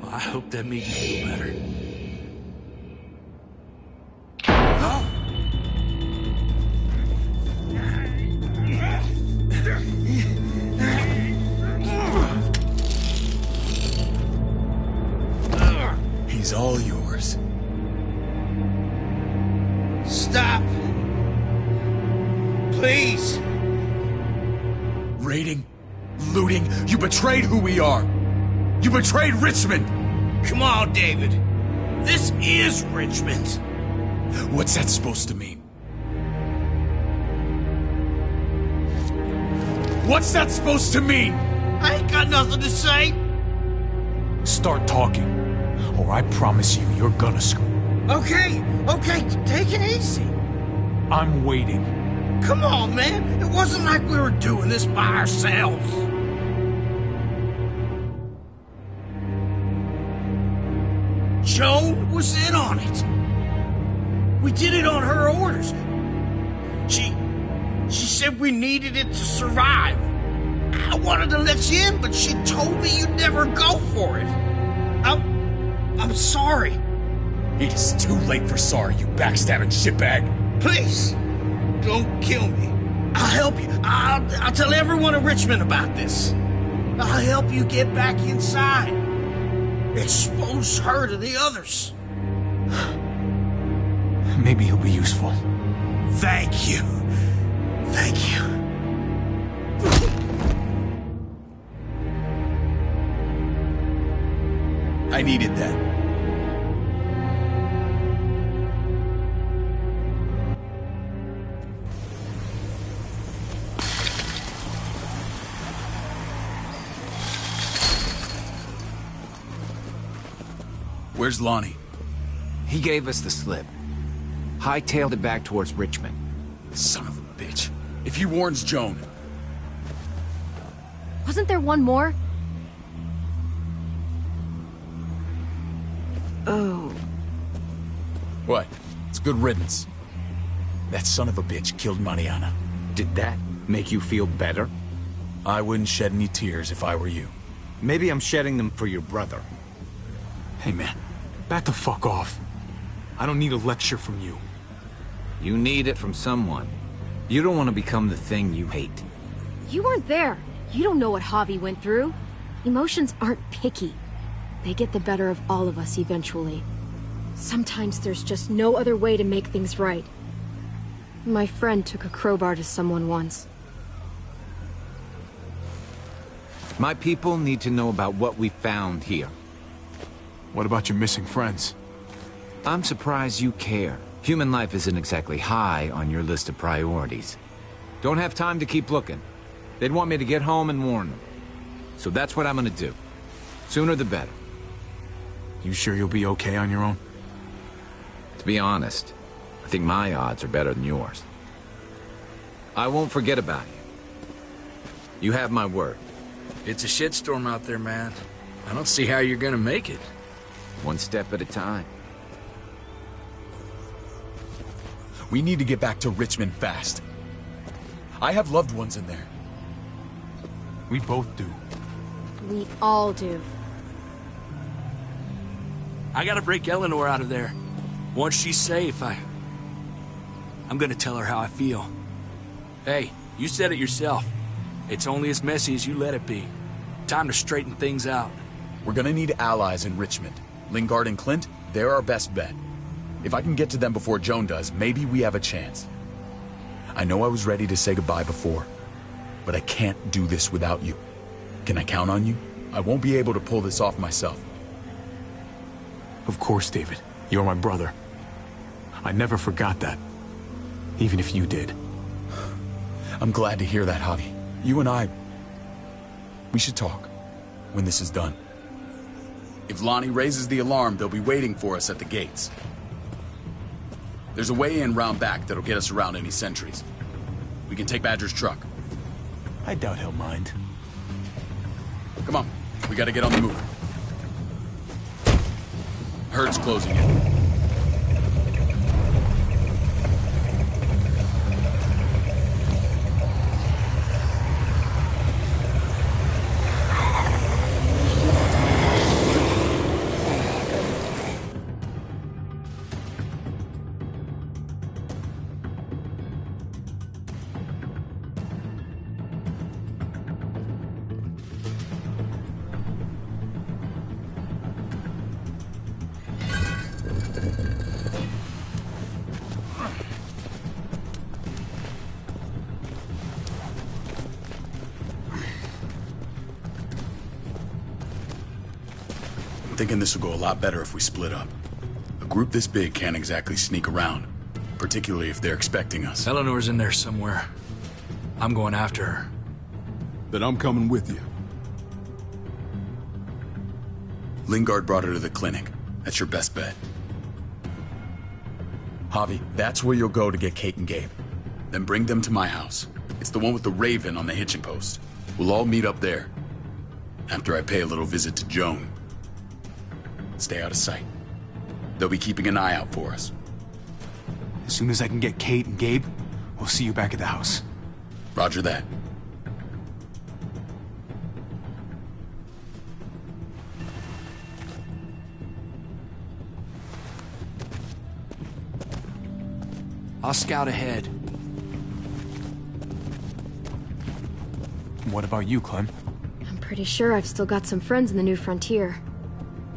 Well, I hope that made you feel better. He's all yours. Stop! Please! Raiding, looting, you betrayed who we are! You betrayed Richmond! Come on, David. This is Richmond. What's that supposed to mean? What's that supposed to mean? I ain't got nothing to say. Start talking, or I promise you, you're gonna scream. Okay, take it easy. I'm waiting. Come on, man. It wasn't like we were doing this by ourselves. Joan was in on it. We did it on her orders. She said we needed it to survive. I wanted to let you in, but she told me you'd never go for it. I'm sorry. It is too late for sorry, you backstabbing shitbag. Please, don't kill me. I'll help you. I'll tell everyone in Richmond about this. I'll help you get back inside. Expose her to the others. Maybe he'll be useful. Thank you. Thank you. I needed that. Where's Lonnie? He gave us the slip. Hightailed it back towards Richmond. Son of a bitch. If he warns Joan... Wasn't there one more? Oh. What? It's good riddance. That son of a bitch killed Mariana. Did that make you feel better? I wouldn't shed any tears if I were you. Maybe I'm shedding them for your brother. Hey man, back the fuck off. I don't need a lecture from you. You need it from someone. You don't want to become the thing you hate. You weren't there. You don't know what Javi went through. Emotions aren't picky. They get the better of all of us eventually. Sometimes there's just no other way to make things right. My friend took a crowbar to someone once. My people need to know about what we found here. What about your missing friends? I'm surprised you care. Human life isn't exactly high on your list of priorities. Don't have time to keep looking. They'd want me to get home and warn them. So that's what I'm gonna do. Sooner the better. You sure you'll be okay on your own? To be honest, I think my odds are better than yours. I won't forget about you. You have my word. It's a shitstorm out there, man. I don't see how you're gonna make it. One step at a time. We need to get back to Richmond fast. I have loved ones in there. We both do. We all do. I gotta break Eleanor out of there. Once she's safe, I'm gonna tell her how I feel. Hey, you said it yourself. It's only as messy as you let it be. Time to straighten things out. We're gonna need allies in Richmond. Lingard and Clint, they're our best bet. If I can get to them before Joan does, maybe we have a chance. I know I was ready to say goodbye before, but I can't do this without you. Can I count on you? I won't be able to pull this off myself. Of course, David. You're my brother. I never forgot that. Even if you did. I'm glad to hear that, Javi. You and I... we should talk. When this is done. If Lonnie raises the alarm, they'll be waiting for us at the gates. There's a way in round back that'll get us around any sentries. We can take Badger's truck. I doubt he'll mind. Come on, we gotta get on the move. Herd's closing in. Thinking this will go a lot better if we split up. A group this big can't exactly sneak around, particularly if they're expecting us. Eleanor's in there somewhere. I'm going after her. Then I'm coming with you. Lingard brought her to the clinic. That's your best bet. Javi, that's where you'll go to get Kate and Gabe. Then bring them to my house. It's the one with the Raven on the hitching post. We'll all meet up there. After I pay a little visit to Joan. Stay out of sight. They'll be keeping an eye out for us. As soon as I can get Kate and Gabe, we'll see you back at the house. Roger that. I'll scout ahead. What about you, Clem? I'm pretty sure I've still got some friends in the New Frontier.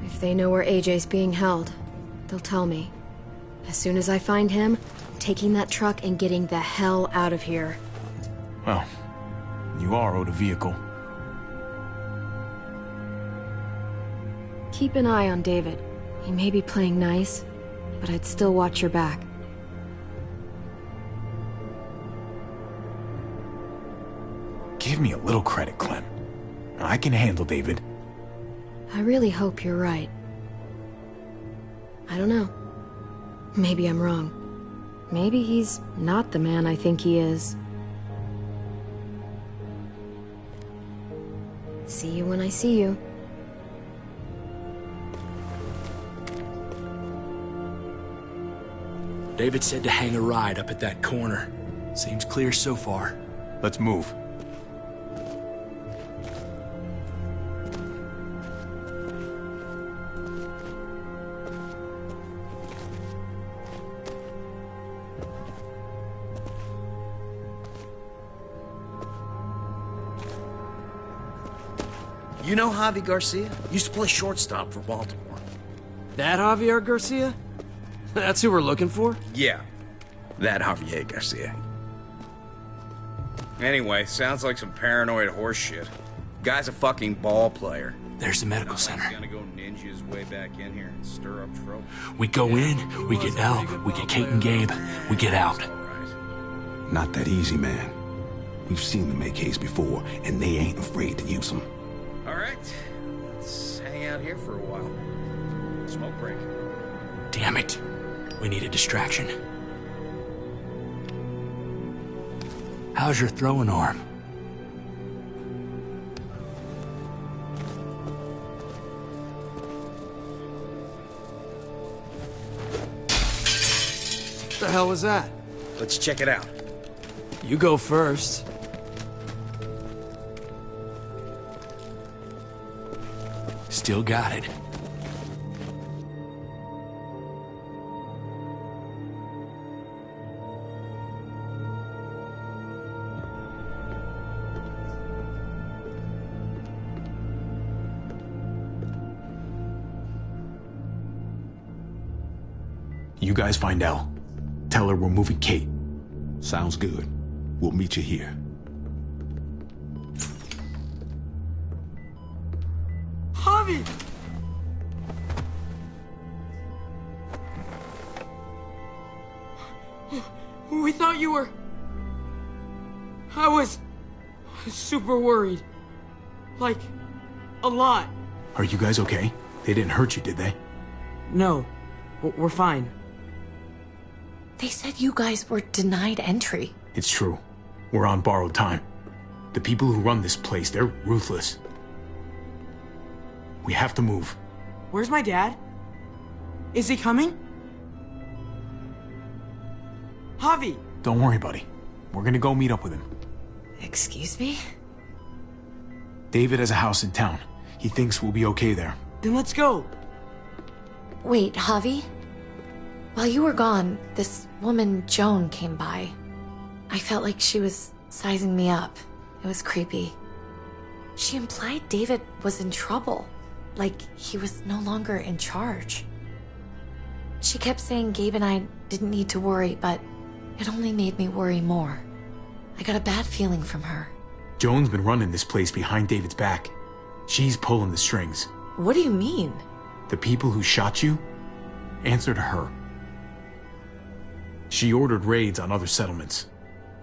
If they know where AJ's being held, they'll tell me. As soon as I find him, I'm taking that truck and getting the hell out of here. Well, you are owed a vehicle. Keep an eye on David. He may be playing nice, but I'd still watch your back. Give me a little credit, Clem. I can handle David. I really hope you're right. I don't know. Maybe I'm wrong. Maybe he's not the man I think he is. See you when I see you. David said to hang a ride up at that corner. Seems clear so far. Let's move. You know Javi Garcia? Used to play shortstop for Baltimore. That Javier Garcia? That's who we're looking for? Yeah, that Javier Garcia. Anyway, sounds like some paranoid horse shit. Guy's a fucking ball player. There's the medical center. He's gonna go ninja his way back in here and stir up trouble. We go in, we get Elle, we get Kate and Gabe, we get out. Not that easy, man. We've seen them make haste before, and they ain't afraid to use them. All right, let's hang out here for a while. Smoke break. Damn it. We need a distraction. How's your throwing arm? What the hell was that? Let's check it out. You go first. Still got it. You guys find Elle. Tell her we're moving Kate. Sounds good. We'll meet you here. Javi! We thought you were... I was super worried. Like, a lot. Are you guys okay? They didn't hurt you, did they? No, we're fine. They said you guys were denied entry. It's true. We're on borrowed time. The people who run this place, they're ruthless. We have to move. Where's my dad? Is he coming? Javi! Don't worry, buddy. We're gonna go meet up with him. Excuse me? David has a house in town. He thinks we'll be okay there. Then let's go. Wait, Javi? While you were gone, this woman, Joan, came by. I felt like she was sizing me up. It was creepy. She implied David was in trouble. Like he was no longer in charge. She kept saying Gabe and I didn't need to worry, but it only made me worry more. I got a bad feeling from her. Joan's been running this place behind David's back. She's pulling the strings. What do you mean? The people who shot you answered her. She ordered raids on other settlements.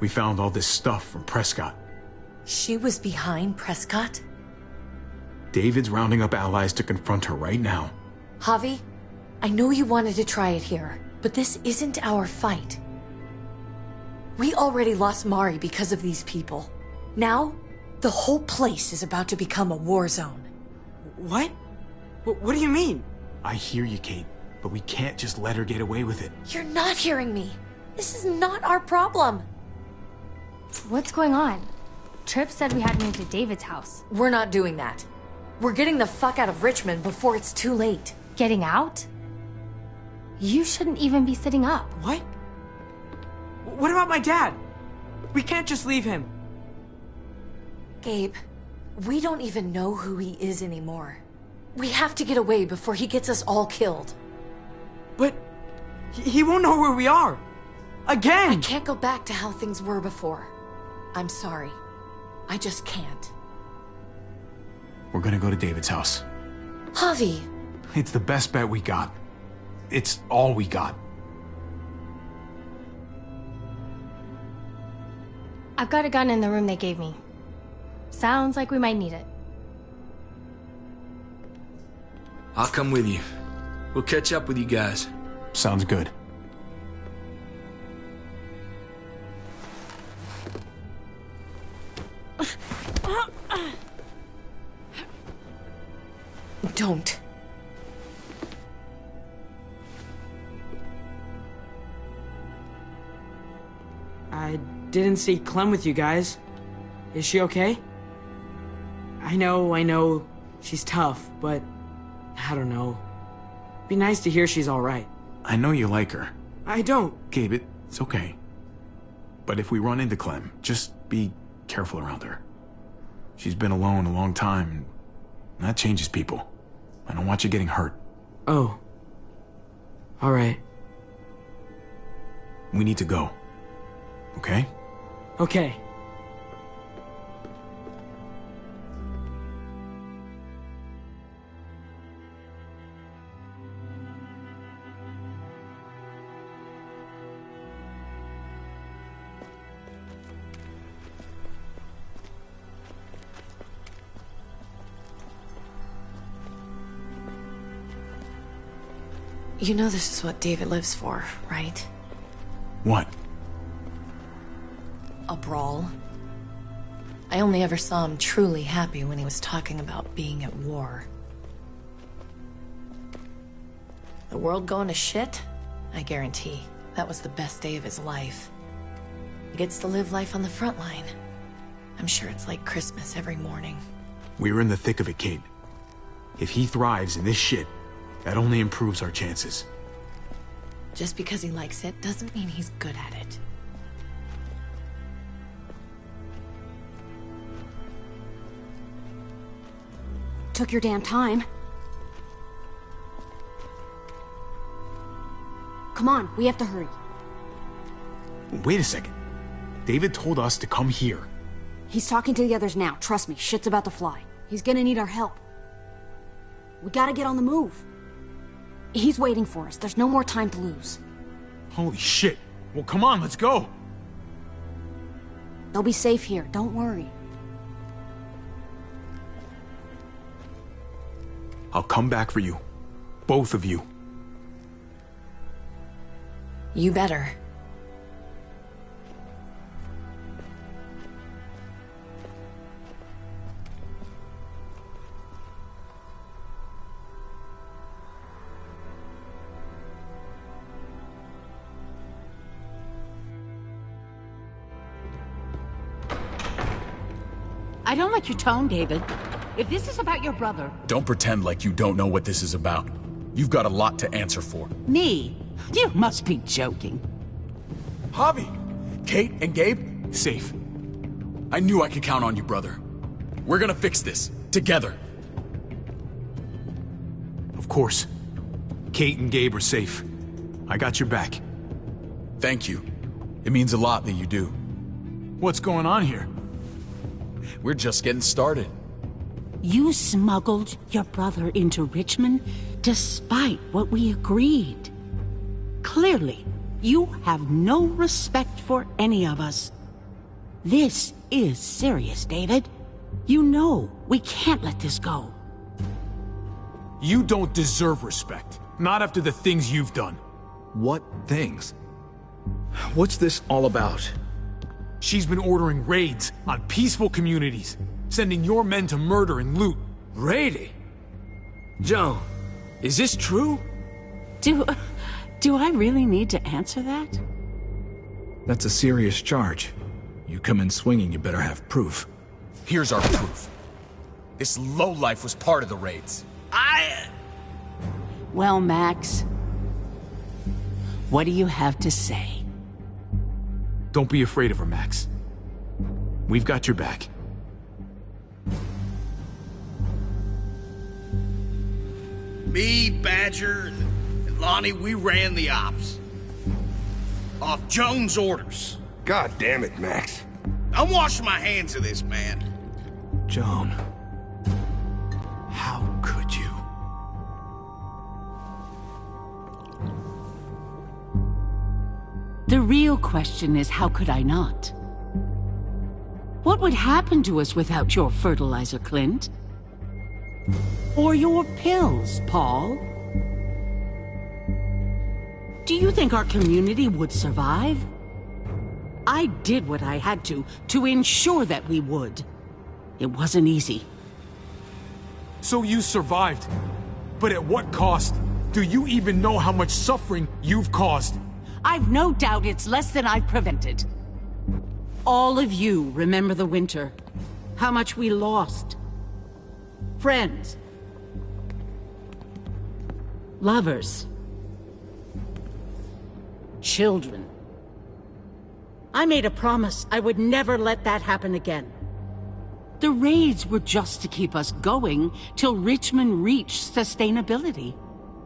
We found all this stuff from Prescott. She was behind Prescott? David's rounding up allies to confront her right now. Javi, I know you wanted to try it here, but this isn't our fight. We already lost Mari because of these people. Now, the whole place is about to become a war zone. What? What do you mean? I hear you, Kate, but we can't just let her get away with it. You're not hearing me. This is not our problem. What's going on? Tripp said we had to move to David's house. We're not doing that. We're getting the fuck out of Richmond before it's too late. Getting out? You shouldn't even be sitting up. What? What about my dad? We can't just leave him. Gabe, we don't even know who he is anymore. We have to get away before he gets us all killed. But he won't know where we are. Again! I can't go back to how things were before. I'm sorry. I just can't. We're gonna go to David's house. Javi! It's the best bet we got. It's all we got. I've got a gun in the room they gave me. Sounds like we might need it. I'll come with you. We'll catch up with you guys. Sounds good. Don't. I didn't see Clem with you guys. Is she okay? I know, she's tough, but I don't know. Be nice to hear she's alright. I know you like her. I don't. Gabe, it's okay. But if we run into Clem, just be careful around her. She's been alone a long time, and that changes people. I don't want you getting hurt. Oh. Alright. We need to go. Okay? Okay. You know this is what David lives for, right? What? A brawl. I only ever saw him truly happy when he was talking about being at war. The world going to shit? I guarantee that was the best day of his life. He gets to live life on the front line. I'm sure it's like Christmas every morning. We're in the thick of it, Kate. If he thrives in this shit, that only improves our chances. Just because he likes it doesn't mean he's good at it. Took your damn time. Come on, we have to hurry. Wait a second. David told us to come here. He's talking to the others now. Trust me, shit's about to fly. He's gonna need our help. We gotta get on the move. He's waiting for us. There's no more time to lose. Holy shit. Well, come on, let's go. They'll be safe here. Don't worry. I'll come back for you. Both of you. You better. I don't like your tone, David. If this is about your brother... Don't pretend like you don't know what this is about. You've got a lot to answer for. Me? You must be joking. Javi! Kate and Gabe? Safe. I knew I could count on you, brother. We're gonna fix this. Together. Of course. Kate and Gabe are safe. I got your back. Thank you. It means a lot that you do. What's going on here? We're just getting started. You smuggled your brother into Richmond despite what we agreed. Clearly, you have no respect for any of us. This is serious, David. You know we can't let this go. You don't deserve respect. Not after the things you've done. What things? What's this all about? She's been ordering raids on peaceful communities, sending your men to murder and loot. Raiding? Joan, is this true? Do I really need to answer that? That's a serious charge. You come in swinging, you better have proof. Here's our proof. This lowlife was part of the raids. Well, Max, what do you have to say? Don't be afraid of her, Max. We've got your back. Me, Badger, and Lonnie, we ran the ops. Off Joan's orders. God damn it, Max. I'm washing my hands of this, man. Joan. How could you? The real question is, how could I not? What would happen to us without your fertilizer, Clint? Or your pills, Paul? Do you think our community would survive? I did what I had to ensure that we would. It wasn't easy. So you survived. But at what cost? Do you even know how much suffering you've caused? I've no doubt it's less than I've prevented. All of you remember the winter. How much we lost. Friends. Lovers. Children. I made a promise I would never let that happen again. The raids were just to keep us going till Richmond reached sustainability.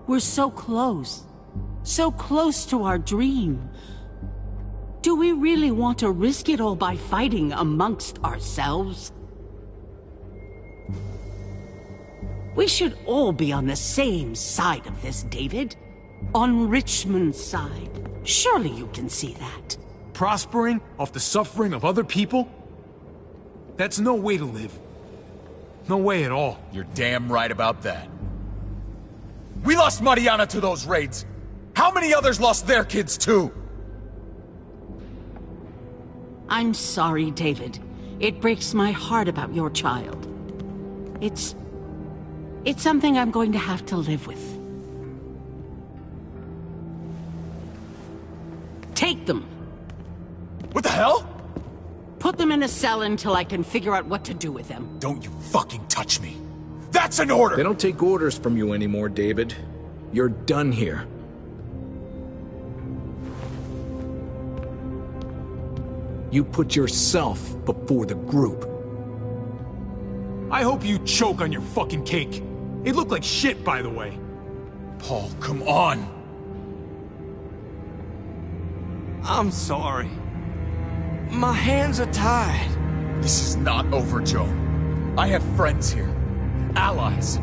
We're so close. So close to our dream. Do we really want to risk it all by fighting amongst ourselves? We should all be on the same side of this, David. On Richmond's side. Surely you can see that. Prospering off the suffering of other people? That's no way to live. No way at all. You're damn right about that. We lost Mariana to those raids. How many others lost their kids too? I'm sorry, David. It breaks my heart about your child. It's something I'm going to have to live with. Take them. What the hell? Put them in a cell until I can figure out what to do with them. Don't you fucking touch me. That's an order! They don't take orders from you anymore, David. You're done here. You put yourself before the group. I hope you choke on your fucking cake. It looked like shit, by the way. Paul, come on. I'm sorry. My hands are tied. This is not over, Joe. I have friends here. Allies.